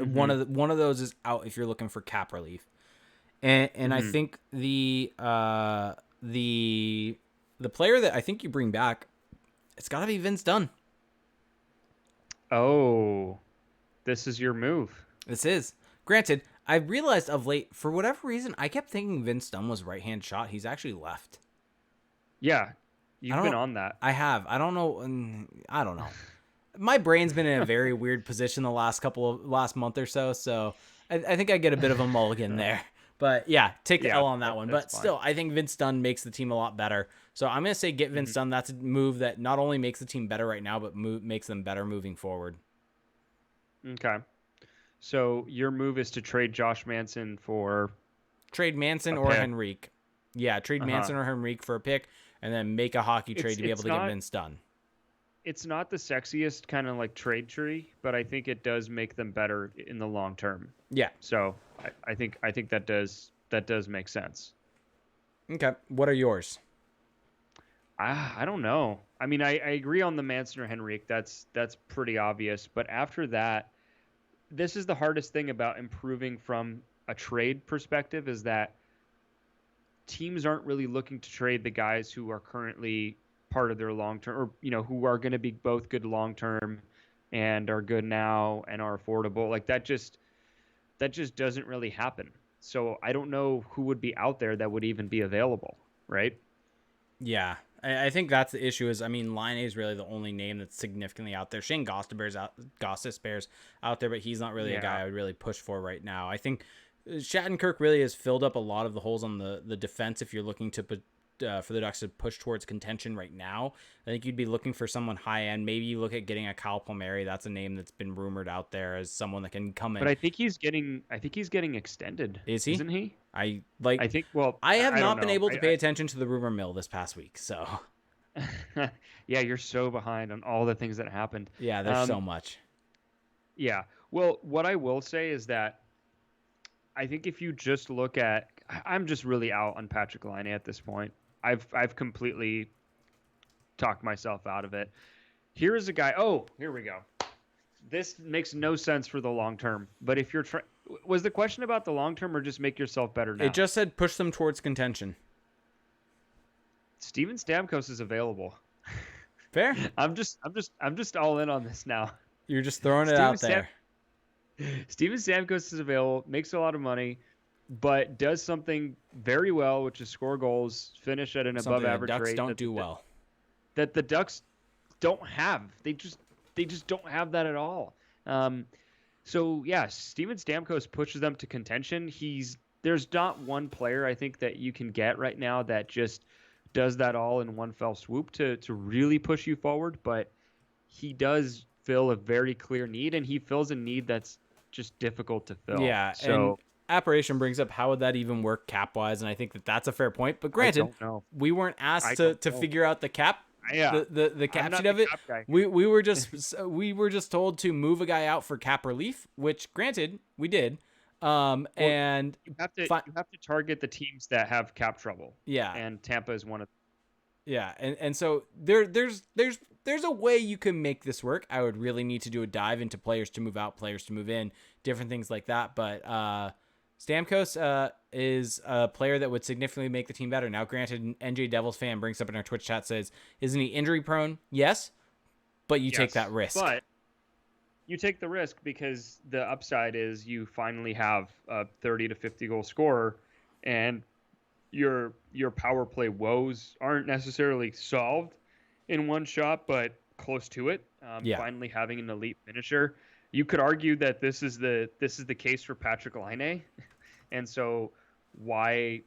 One of those is out if you're looking for cap relief. And I think the player that I think you bring back, it's got to be Vince Dunn. Oh, this is your move. This is. Granted, I realized of late, for whatever reason, I kept thinking Vince Dunn was right-hand shot. He's actually left. Yeah, you've been on that. I have. I don't know. My brain's been in a very weird position the last month or so, so I think I get a bit of a mulligan there. But yeah, take the L on that one. But still, I think Vince Dunn makes the team a lot better. So I'm going to say get Vince Dunn. That's a move that not only makes the team better right now, but makes them better moving forward. Okay. So your move is to trade Josh Manson for... Trade Manson or Henrique. Yeah, trade Manson or Henrique for a pick, and then make a hockey trade to be able to get Vince Dunn. It's not the sexiest kind of like trade tree, but I think it does make them better in the long term. Yeah. So I think that does make sense. Okay. What are yours? I don't know. I mean, I agree on the Manson or Henrique. That's pretty obvious. But after that, this is the hardest thing about improving from a trade perspective is that teams aren't really looking to trade the guys who are currently part of their long-term or, who are going to be both good long-term and are good now and are affordable. Like that just doesn't really happen. So I don't know who would be out there that would even be available. Right. Yeah. I think that's the issue is, Line A is really the only name that's significantly out there. Shane Gostisbehere's out there, but he's not really a guy I would really push for right now. I think Shattenkirk really has filled up a lot of the holes on the defense if you're looking to for the Ducks to push towards contention right now. I think you'd be looking for someone high-end. Maybe you look at getting a Kyle Palmieri. That's a name that's been rumored out there as someone that can come in. But I think he's getting extended. Is he? Isn't he? I have not been able to pay attention to the rumor mill this past week, so. Yeah, you're so behind on all the things that happened. Yeah, there's so much. Yeah. Well, what I will say is that I think if you just look at, I'm just really out on Patrick Laine at this point. I've completely talked myself out of it. Here is a guy. Oh, here we go. This makes no sense for the long term. But if you're trying, was the question about the long term or just make yourself better now? It just said push them towards contention. Steven Stamkos is available. Fair. I'm just all in on this now. You're just throwing it out there. Steven Stamkos is available, makes a lot of money, but does something very well, which is score goals, finish at an above average Ducks rate. Don't do well. That the Ducks don't have. They just don't have that at all. So yeah, Steven Stamkos pushes them to contention. There's not one player I think that you can get right now that just does that all in one fell swoop to really push you forward, but he does fill a very clear need, and he fills a need that's just difficult to fill. Yeah, so and Apparition brings up how would that even work cap-wise, and I think that's a fair point. But granted, we weren't asked to figure out the cap. Yeah, the cap sheet of it. We were just told to move a guy out for cap relief, which granted we did. And you have to target the teams that have cap trouble. Yeah, and Tampa is one of them. Yeah, and so there's a way you can make this work. I would really need to do a dive into players to move out, players to move in, different things like that. But Stamkos is a player that would significantly make the team better. Now, granted, NJ Devils fan brings up in our Twitch chat, says, isn't he injury prone? Yes, but you take that risk. But you take the risk because the upside is you finally have a 30 to 50 goal scorer, and your power play woes aren't necessarily solved in one shot, but close to it. Finally having an elite finisher. You could argue that this is the case for Patrick Laine, and so why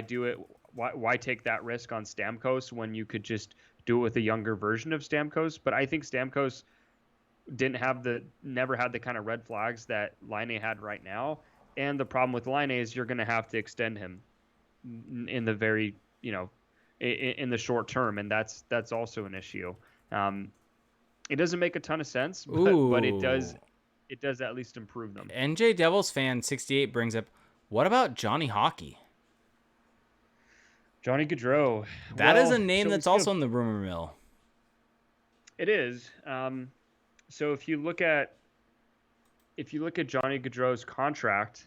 do it? Why take that risk on Stamkos when you could just do it with a younger version of Stamkos? But I think Stamkos never had the kind of red flags that Laine had right now, and the problem with Laine is you're going to have to extend him in the very in the short term, and that's also an issue. It doesn't make a ton of sense, but it does at least improve them. NJ Devils fan 68 brings up, what about Johnny Hockey? Johnny Gaudreau. That is a name that's also in the rumor mill. It is. So if you look at Johnny Gaudreau's contract,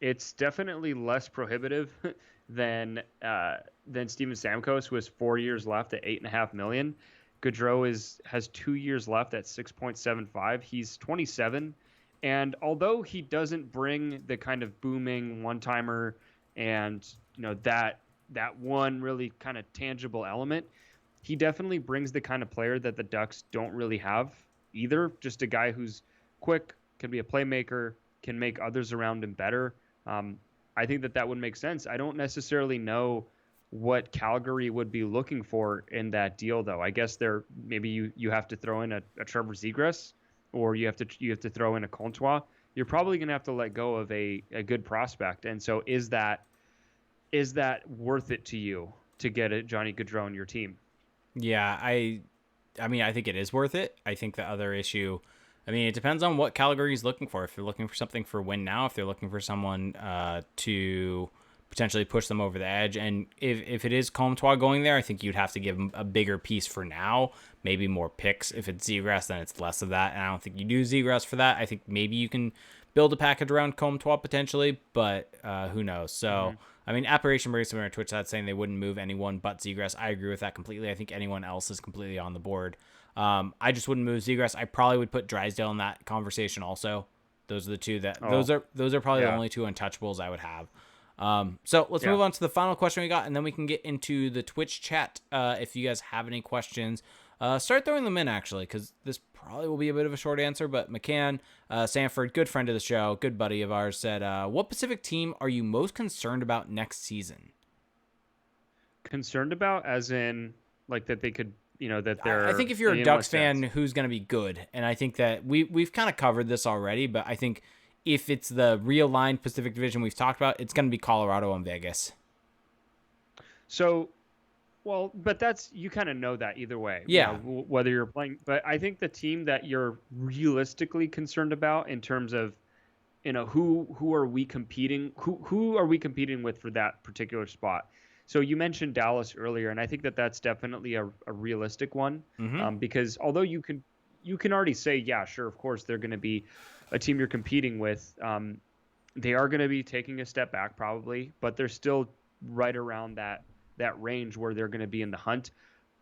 it's definitely less prohibitive than Steven Stamkos, who has 4 years left at $8.5 million. Gaudreau has 2 years left at 6.75. He's 27, and although he doesn't bring the kind of booming one-timer and that one really kind of tangible element, he definitely brings the kind of player that the Ducks don't really have either. Just a guy who's quick, can be a playmaker, can make others around him better. I think that would make sense. I don't necessarily know what Calgary would be looking for in that deal, though. I guess maybe you have to throw in a Trevor Zegras, or you have to throw in a Comtois. You're probably going to have to let go of a good prospect. And so is that worth it to you to get a Johnny Gaudreau on your team? Yeah, I mean, I think it is worth it. I think the other issue, it depends on what Calgary's looking for. If they're looking for something for win now, if they're looking for someone to potentially push them over the edge, and if it is Comtois going there, I think you'd have to give them a bigger piece for now, maybe more picks. If it's Zegras, then it's less of that, and I don't think you do Zegras for that. I think maybe you can build a package around Comtois potentially, but who knows? So, Apparition brings somewhere on Twitch that's saying they wouldn't move anyone but Zegras. I agree with that completely. I think anyone else is completely on the board. I just wouldn't move Zegras. I probably would put Drysdale in that conversation also. Those are the two those are probably the only two untouchables I would have. So let's move on to the final question we got, and then we can get into the Twitch chat. If you guys have any questions, start throwing them in, actually, because this probably will be a bit of a short answer. But McCann, Sanford, good friend of the show, good buddy of ours, said, what Pacific team are you most concerned about next season? Concerned about as in like that they could, that they're... I think if you're a Ducks fan, who's going to be good? And I think that we've kind of covered this already, but I think if it's the realigned Pacific Division we've talked about, it's going to be Colorado and Vegas. So, well, but you kind of know that either way. Yeah. Whether you're playing. But I think the team that you're realistically concerned about in terms of who are we competing? Who are we competing with for that particular spot? So you mentioned Dallas earlier, and I think that that's definitely a realistic one, Mm-hmm. because although you can already say, yeah, sure, of course they're going to be a team you're competing with. They are going to be taking a step back probably, but they're still right around that range where they're going to be in the hunt.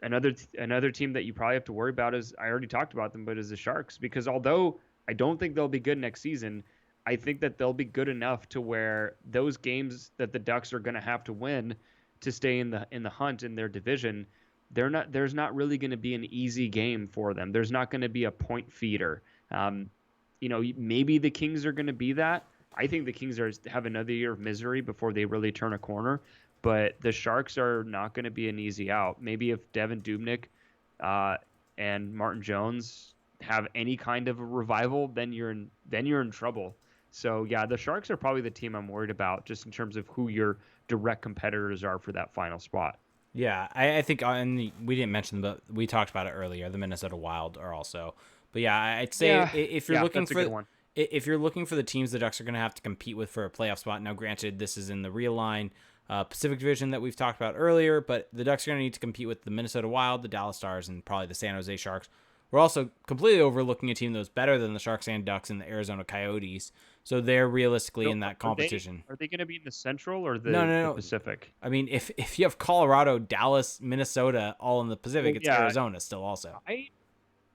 Another team that you probably have to worry about is, I already talked about them, but is the Sharks, because although I don't think they'll be good next season, I think that they'll be good enough to where those games that the Ducks are going to have to win to stay in the hunt in their division, there's not really going to be an easy game for them. There's not going to be a point feeder. Maybe the Kings are going to be that. I think the Kings have another year of misery before they really turn a corner. But the Sharks are not going to be an easy out. Maybe if Devin Dubnyk uh, and Martin Jones have any kind of a revival, then you're in trouble. So yeah, the Sharks are probably the team I'm worried about, just in terms of who your direct competitors are for that final spot. Yeah, I think, and we didn't mention, but we talked about it earlier. The Minnesota Wild are also, but yeah, I'd say Yeah, if you're yeah, looking that's a good for one. if you're looking for the teams the Ducks are going to have to compete with for a playoff spot. Now, granted, this is in the realigned Pacific Division that we've talked about earlier, but the Ducks are going to need to compete with the Minnesota Wild, the Dallas Stars, and probably the San Jose Sharks. We're also completely overlooking a team that was better than the Sharks and Ducks and the Arizona Coyotes, so they're realistically So in that are they competition. are they going to be in the Central or No, the no, the no. Pacific? I mean, if you have Colorado, Dallas, Minnesota, all in the Pacific, Well, it's yeah, Arizona still also. I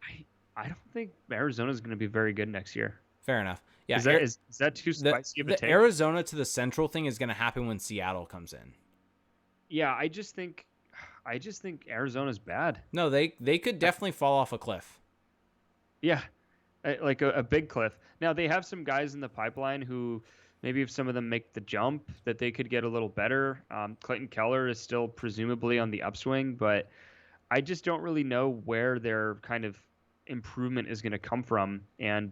I I don't think Arizona's going to be very good next year. Fair enough. Yeah, Is that too the spicy of a the take? Arizona to the Central thing is going to happen when Seattle comes in. Yeah, I just think Arizona's bad. No, they could I, definitely fall off a cliff. yeah, like a big cliff. Now they have some guys in the pipeline who maybe if some of them make the jump that they could get a little better. Clayton Keller is still presumably on the upswing, but I just don't really know where their kind of improvement is going to come from. And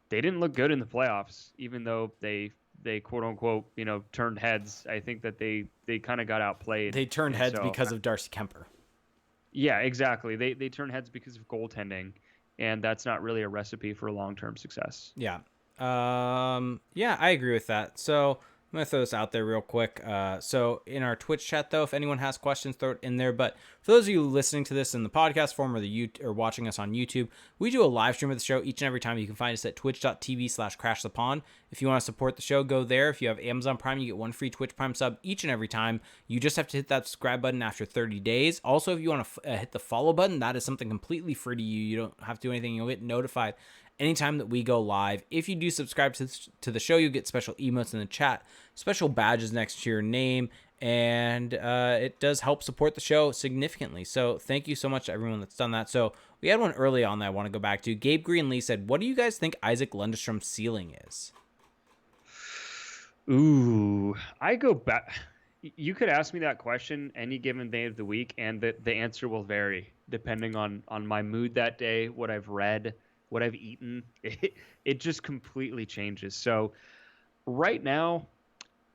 they didn't look good in the playoffs, even though they quote unquote turned heads. I think that they kind of got outplayed, They turned and heads so because of Darcy Kemper. yeah, exactly. They turn heads because of goaltending, and that's not really a recipe for long term success. Yeah. Yeah, I agree with that. So I'm gonna throw this out there real quick. So in our Twitch chat, though, if anyone has questions, throw it in there. But for those of you listening to this in the podcast form or watching us on YouTube, we do a live stream of the show each and every time. You can find us at twitch.tv/crashthepond. If you want to support the show, go there. If you have Amazon Prime, you get one free Twitch Prime sub each and every time. You just have to hit that subscribe button after 30 days. Also, if you want to hit the follow button, that is something completely free to you. You don't have to do anything. You'll get notified anytime that we go live. If you do subscribe to the show, you get special emotes in the chat, special badges next to your name, and it does help support the show significantly. So thank you so much to everyone that's done that. So we had one early on that I want to go back to. Gabe Greenlee said, what do you guys think Isaac Lundstrom's ceiling is? Ooh, I go back. You could ask me that question any given day of the week, and the answer will vary depending on my mood that day, what I've read, what I've eaten. It just completely changes. So right now,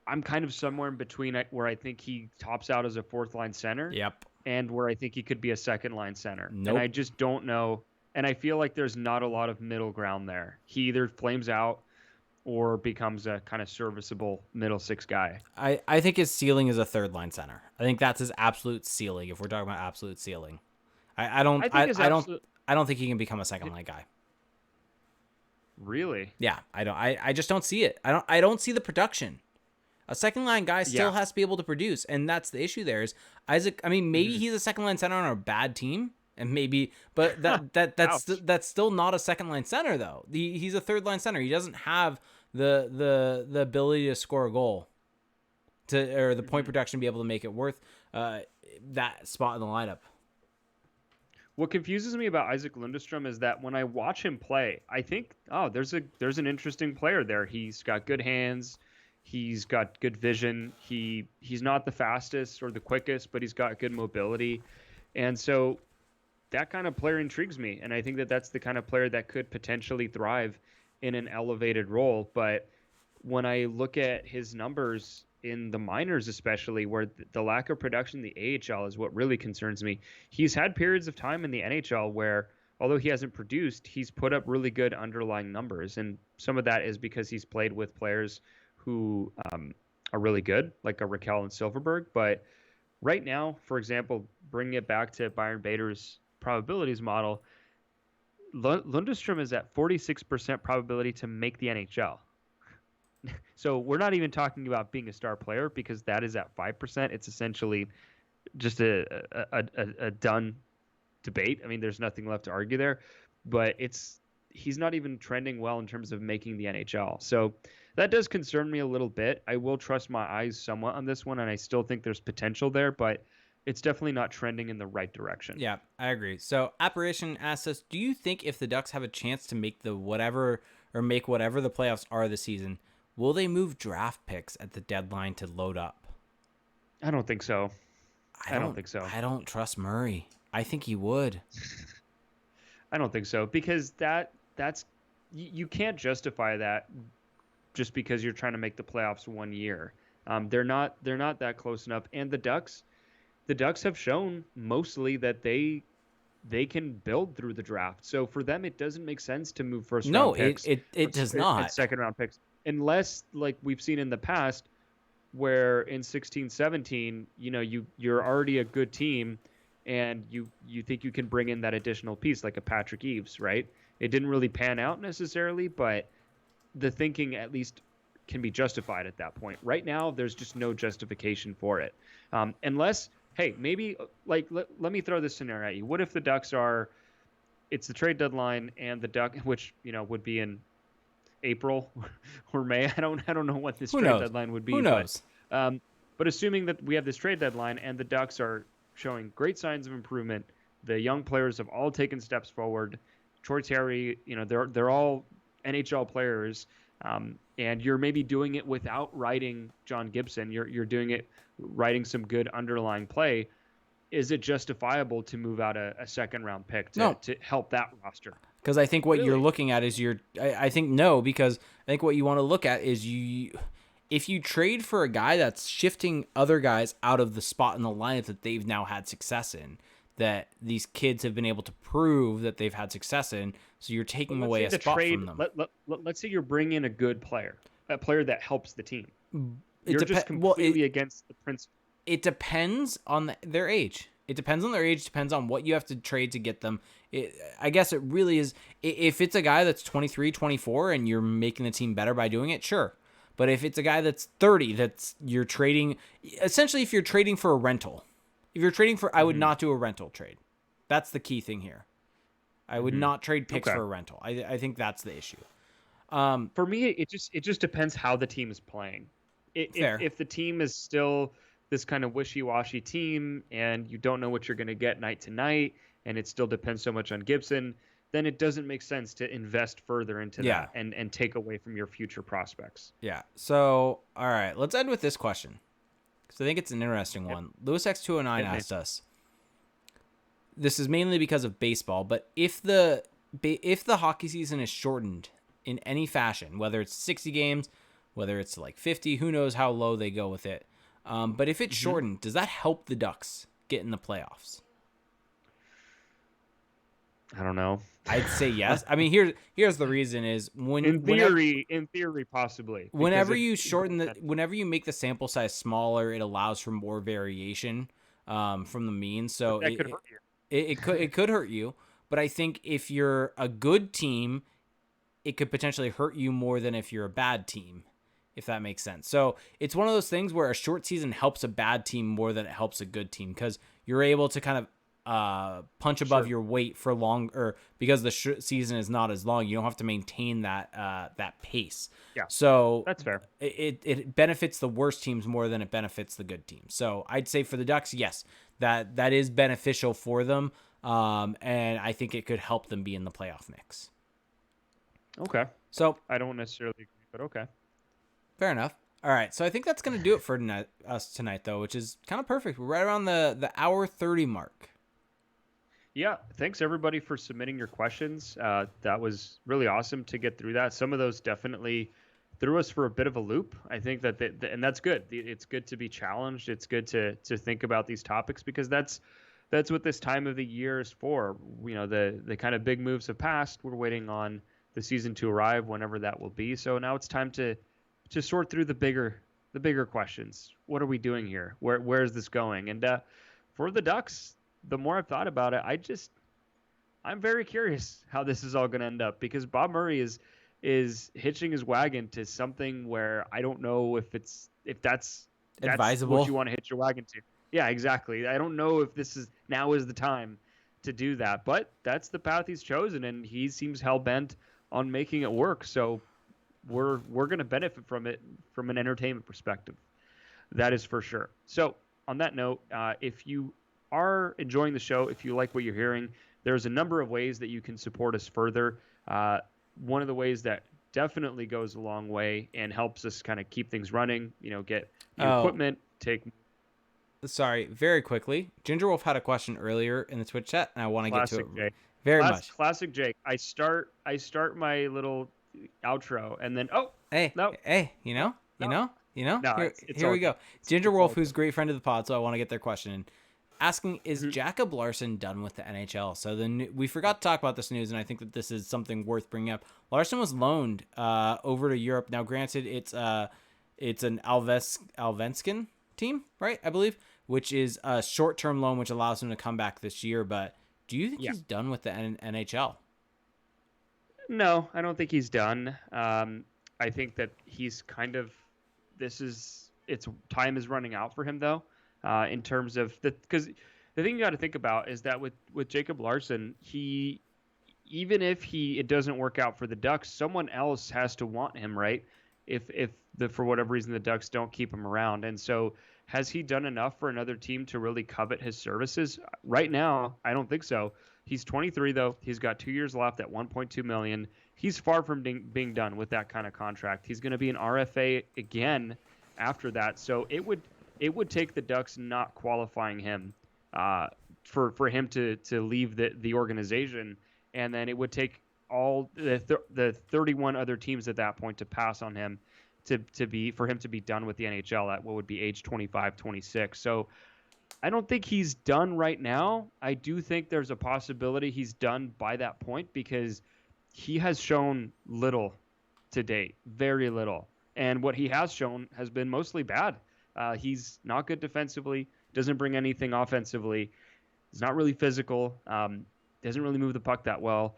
I'm kind of somewhere in between where I think he tops out as a fourth line center Yep. and where I think he could be a second line center. And Nope. I just don't know. And I feel like there's not a lot of middle ground there. He either flames out or becomes a kind of serviceable middle six guy. I think his ceiling is a third line center. I think that's his absolute ceiling. If we're talking about absolute ceiling, I don't I think his absolute I don't think he can become a second line guy. really. Yeah, I don't. I just don't see it. I don't see the production. A second line guy still Yeah. has to be able to produce, and that's the issue. There is Isaac. I mean, maybe Mhm. he's a second line center on a bad team, and maybe, but that's still not a second line center though. He's a third line center. He doesn't have the ability to score a goal, or the point Mhm. production to be able to make it worth that spot in the lineup. What confuses me about Isaac Lundestrom is that when I watch him play, I think, oh, there's an interesting player there. He's got good hands, he's got good vision. He's not the fastest or the quickest, but he's got good mobility, and so that kind of player intrigues me. And I think that that's the kind of player that could potentially thrive in an elevated role. But when I look at his numbers in the minors, especially where the lack of production in the AHL is what really concerns me. He's had periods of time in the NHL where, although he hasn't produced, he's put up really good underlying numbers, and some of that is because he's played with players who are really good, like a Raquel and Silverberg. But right now, for example, bringing it back to Byron Bader's probabilities model, Lundestrom is at 46% probability to make the NHL. So we're not even talking about being a star player because that is at 5%. It's essentially just a done debate. I mean, there's nothing left to argue there, but he's not even trending well in terms of making the NHL. So that does concern me a little bit. I will trust my eyes somewhat on this one, and I still think there's potential there, but it's definitely not trending in the right direction. Yeah, I agree. So Apparition asks us, do you think if the Ducks have a chance to make whatever the playoffs are this season, will they move draft picks at the deadline to load up? I don't think so. I don't think so. I don't trust Murray. I think he would. I don't think so, because that's you can't justify that just because you're trying to make the playoffs 1 year. They're not that close enough, and the Ducks have shown mostly that they can build through the draft. So for them, it doesn't make sense to move first round picks. No, it does not. Second round picks, unless like we've seen in the past, where in 16-17, you're already a good team, and you think you can bring in that additional piece like a Patrick Eaves, right? It didn't really pan out necessarily, but the thinking at least can be justified at that point. Right now, there's just no justification for it, unless, hey, maybe like let me throw this scenario at you. What if the Ducks it's the trade deadline and the Duck, which would be in April or May. I don't know what this trade deadline would be. Who knows? But assuming that we have this trade deadline and the Ducks are showing great signs of improvement, the young players have all taken steps forward. Troy Terry, they're all NHL players, and you're maybe doing it without writing John Gibson. You're doing it writing some good underlying play. Is it justifiable to move out a second round pick to help that roster? Because I think what you're looking at is I think no, because I think what you want to look at is if you trade for a guy that's shifting other guys out of the spot in the lineup that they've now had success in, that these kids have been able to prove that they've had success in, so you're taking away a spot from them. Let's say you're bringing in a good player, a player that helps the team. You're just completely against the principle. It depends on their age. It depends on their age. Depends on what you have to trade to get them. I guess it really is. If it's a guy that's 23, 24, and you're making the team better by doing it, sure. But if it's a guy that's 30, you're trading. Essentially, if you're trading for a rental, I would not do a rental trade. That's the key thing here. I would not trade picks for a rental. I think that's the issue. For me, it just depends how the team is playing. If the team is still this kind of wishy-washy team and you don't know what you're going to get night to night, and it still depends so much on Gibson, then it doesn't make sense to invest further into that and take away from your future prospects. Yeah. So, all right, let's end with this question, because I think it's an interesting one. Lewis X209 asked us, this is mainly because of baseball, but if the hockey season is shortened in any fashion, whether it's 60 games, whether it's like 50, who knows how low they go with it. But if it's shortened, does that help the Ducks get in the playoffs? I don't know. I'd say yes. I mean, here's the reason is in theory, possibly. Whenever you make the sample size smaller, it allows for more variation from the mean. So that could hurt you. It could hurt you. But I think if you're a good team, it could potentially hurt you more than if you're a bad team, if that makes sense. So it's one of those things where a short season helps a bad team more than it helps a good team, because you're able to kind of punch above your weight for longer, because the season is not as long. You don't have to maintain that pace. Yeah. So that's fair. It benefits the worst teams more than it benefits the good teams. So I'd say for the Ducks, yes, that is beneficial for them. And I think it could help them be in the playoff mix. Okay. So I don't necessarily agree, but okay. Fair enough. All right. So I think that's going to do it for us tonight, though, which is kind of perfect. We're right around the hour 30 mark. Yeah. Thanks, everybody, for submitting your questions. That was really awesome to get through that. Some of those definitely threw us for a bit of a loop. I think and that's good. It's good to be challenged. It's good to think about these topics, because that's that's what this time of the year is for. You know, the kind of big moves have passed. We're waiting on the season to arrive, whenever that will be. So now it's time to sort through the bigger questions. What are we doing here? Where is this going? And for the Ducks, the more I've thought about it, I'm very curious how this is all going to end up, because Bob Murray is hitching his wagon to something where I don't know if that's what Advisable. you want to hitch your wagon to. Yeah, exactly. I don't know if this is now is the time to do that, but that's the path he's chosen, and he seems hell bent on making it work. So we're going to benefit from it from an entertainment perspective. That is for sure. So on that note, if you are enjoying the show, if you like what you're hearing, there's a number of ways that you can support us further. Uh, One of the ways that definitely goes a long way and helps us kind of keep things running, get new Oh, equipment, take sorry. Very quickly, Ginger Wolf had a question earlier in the Twitch chat, and I want to get to it classic Jake. very much. Classic Jake. I start my little outro and then Hey, no hey, no no Here, it's here all we good. go. Ginger It's all Wolf, good. who's a great friend of the pod, so I want to get their question in. Asking, is Mhm. Jacob Larson done with the NHL? So we forgot to talk about this news, and I think that this is something worth bringing up. Larson was loaned over to Europe. Now, granted, it's an Alvenskin team, right? I believe, which is a short-term loan, which allows him to come back this year. But do you think Yeah. he's done with the NHL? No, I don't think he's done. I think that he's kind of it's time is running out for him though, in terms of because the thing you got to think about is that with Jacob Larson, he even if it doesn't work out for the Ducks, someone else has to want him, right? If the for whatever reason the Ducks don't keep him around, and so has he done enough for another team to really covet his services? Right now, I don't think so. He's 23 though. He's got 2 years left at 1.2 million. He's far from being done with that kind of contract. He's going to be an RFA again after that. So it would take the Ducks not qualifying him uh, for him to leave the organization, and then it would take all the 31 other teams at that point to pass on him to be for him to be done with the NHL at what would be age 25, 26. So I don't think he's done right now. I do think there's a possibility he's done by that point, because he has shown little to date, very little. And what he has shown has been mostly bad. He's not good defensively, doesn't bring anything offensively. He's not really physical, doesn't really move the puck that well.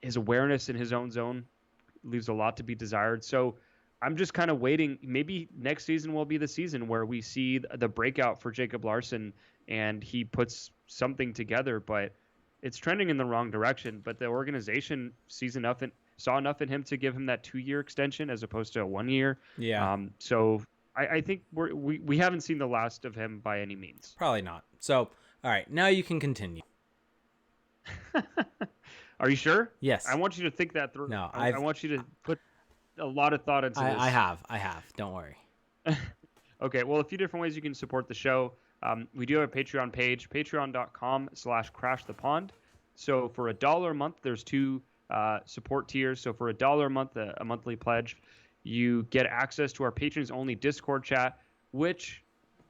His awareness in his own zone leaves a lot to be desired. So I'm just kind of waiting. Maybe next season will be the season where we see the breakout for Jacob Larson and he puts something together, but it's trending in the wrong direction. But the organization saw enough in him to give him that 2 year extension as opposed to a 1 year. Yeah, So I think we haven't seen the last of him by any means. probably not. So, all right, now you can continue. Are you sure? Yes. I want you to think that through. No, I want you to put a lot of thought into this. I have. Don't worry. Okay, well, a few different ways you can support the show. We do have a Patreon page, patreon.com/crashthepond. So for $1 a month, there's two support tiers. So for $1 a month, a monthly pledge, you get access to our patrons only Discord chat, which,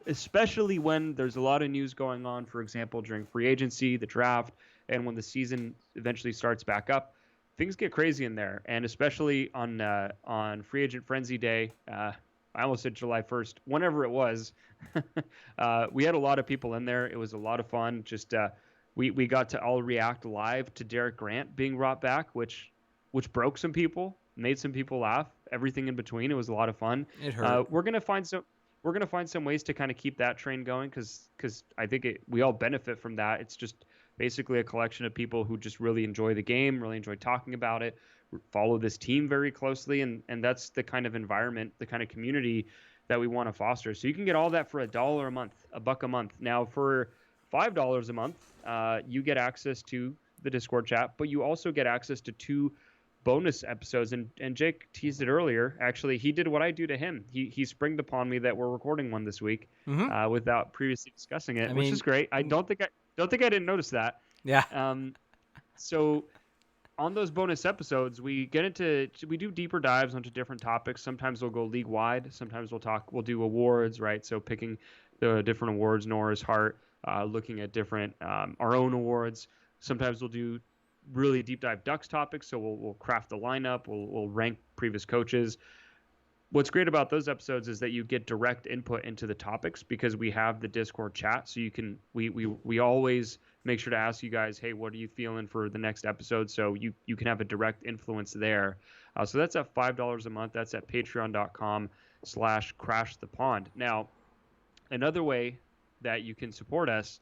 especially when there's a lot of news going on, for example, during free agency, the draft, and when the season eventually starts back up, things get crazy in there. And especially on Free Agent Frenzy Day, I almost said July 1st, whenever it was, we had a lot of people in there. It was a lot of fun. Just we got to all react live to Derek Grant being brought back, which broke some people, made some people laugh. Everything in between. It was a lot of fun. It hurt. We're gonna find some ways to kind of keep that train going, because I think we all benefit from that. It's just basically a collection of people who just really enjoy the game, really enjoy talking about it, follow this team very closely, and that's the kind of environment, the kind of community that we want to foster. So you can get all that for $1 a month, $1 a month. Now for $5 a month, you get access to the Discord chat, but you also get access to 2 bonus episodes. And Jake teased it earlier. Actually, he did what I do to him. He springed upon me that we're recording one this week without previously discussing it, which is great. I don't think I didn't notice that. Yeah. So on those bonus episodes, we do deeper dives onto different topics. Sometimes we'll go league wide. Sometimes we'll do awards, right? So picking the different awards, Norris, Hart, looking at different our own awards. Sometimes we'll do really deep dive Ducks topics, so we'll craft the lineup, we'll rank previous coaches. What's great about those episodes is that you get direct input into the topics because we have the Discord chat, so you can we always make sure to ask you guys, hey, what are you feeling for the next episode? So you can have a direct influence there. So that's at $5 a month. That's at patreon.com/crashthepond. Now, another way that you can support us,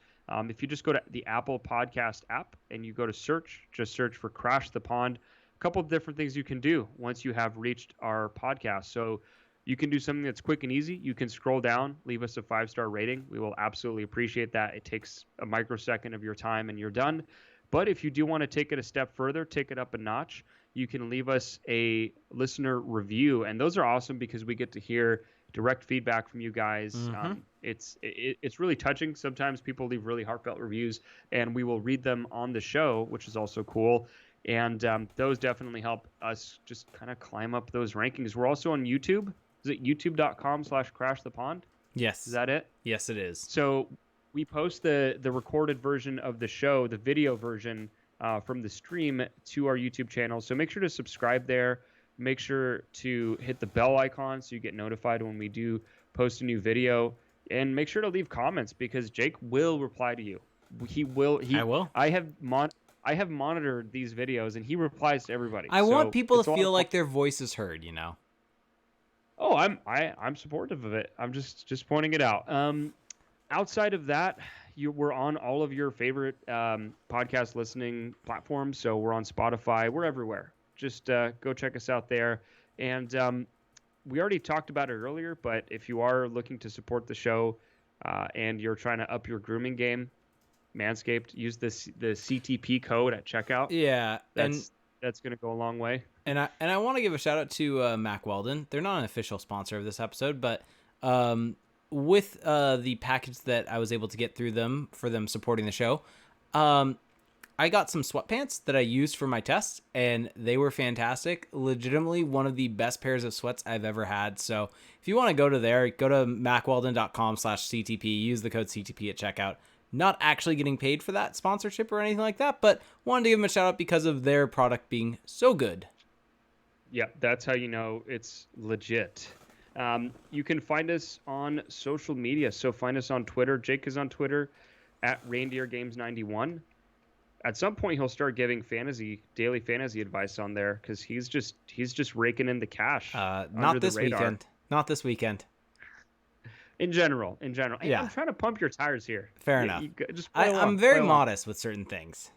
if you just go to the Apple Podcast app and you go to search, just search for Crash the Pond. A couple of different things you can do once you have reached our podcast. So you can do something that's quick and easy. You can scroll down, leave us a 5-star rating. We will absolutely appreciate that. It takes a microsecond of your time and you're done. But if you do want to take it a step further, take it up a notch, you can leave us a listener review. And those are awesome because we get to hear direct feedback from you guys. Mm-hmm. It's really touching. Sometimes people leave really heartfelt reviews, and we will read them on the show, which is also cool. And those definitely help us just kind of climb up those rankings. We're also on YouTube. Is it youtube.com/crashthepond? Yes. Is that it? Yes, it is. So we post the recorded version of the show, the video version from the stream, to our YouTube channel. So make sure to subscribe there. Make sure to hit the bell icon so you get notified when we do post a new video. And make sure to leave comments because Jake will reply to you. He will. I will. I have monitored these videos and he replies to everybody. I want people to feel like their voice is heard, you know. Oh, I'm supportive of it. I'm just pointing it out. Outside of that, we're on all of your favorite podcast listening platforms. So we're on Spotify. We're everywhere. Just go check us out there. And we already talked about it earlier, but if you are looking to support the show and you're trying to up your grooming game, Manscaped, use the CTP code at checkout. Yeah, that's going to go a long way. And I want to give a shout out to Mac Weldon. They're not an official sponsor of this episode, but with the package that I was able to get through them for them supporting the show, I got some sweatpants that I used for my test, and they were fantastic. Legitimately one of the best pairs of sweats I've ever had. So if you want to go to there, go to macweldon.com/CTP, use the code CTP at checkout. Not actually getting paid for that sponsorship or anything like that, but wanted to give them a shout out because of their product being so good. Yeah, that's how you know it's legit. You can find us on social media. So find us on Twitter. Jake is on Twitter at ReindeerGames91. At some point, he'll start giving daily fantasy advice on there because he's just raking in the cash. Not this weekend. Not this weekend. In general. Yeah. I'm trying to pump your tires here. Fair enough. I'm very modest with certain things.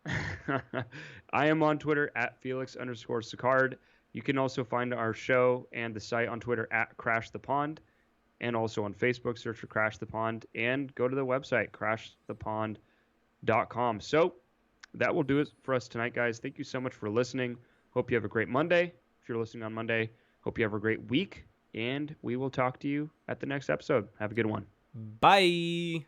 I am on Twitter at Felix_Sicard. You can also find our show and the site on Twitter at Crash the Pond, and also on Facebook, search for Crash the Pond, and go to the website, crashthepond.com. So that will do it for us tonight, guys. Thank you so much for listening. Hope you have a great Monday. If you're listening on Monday, hope you have a great week, and we will talk to you at the next episode. Have a good one. Bye.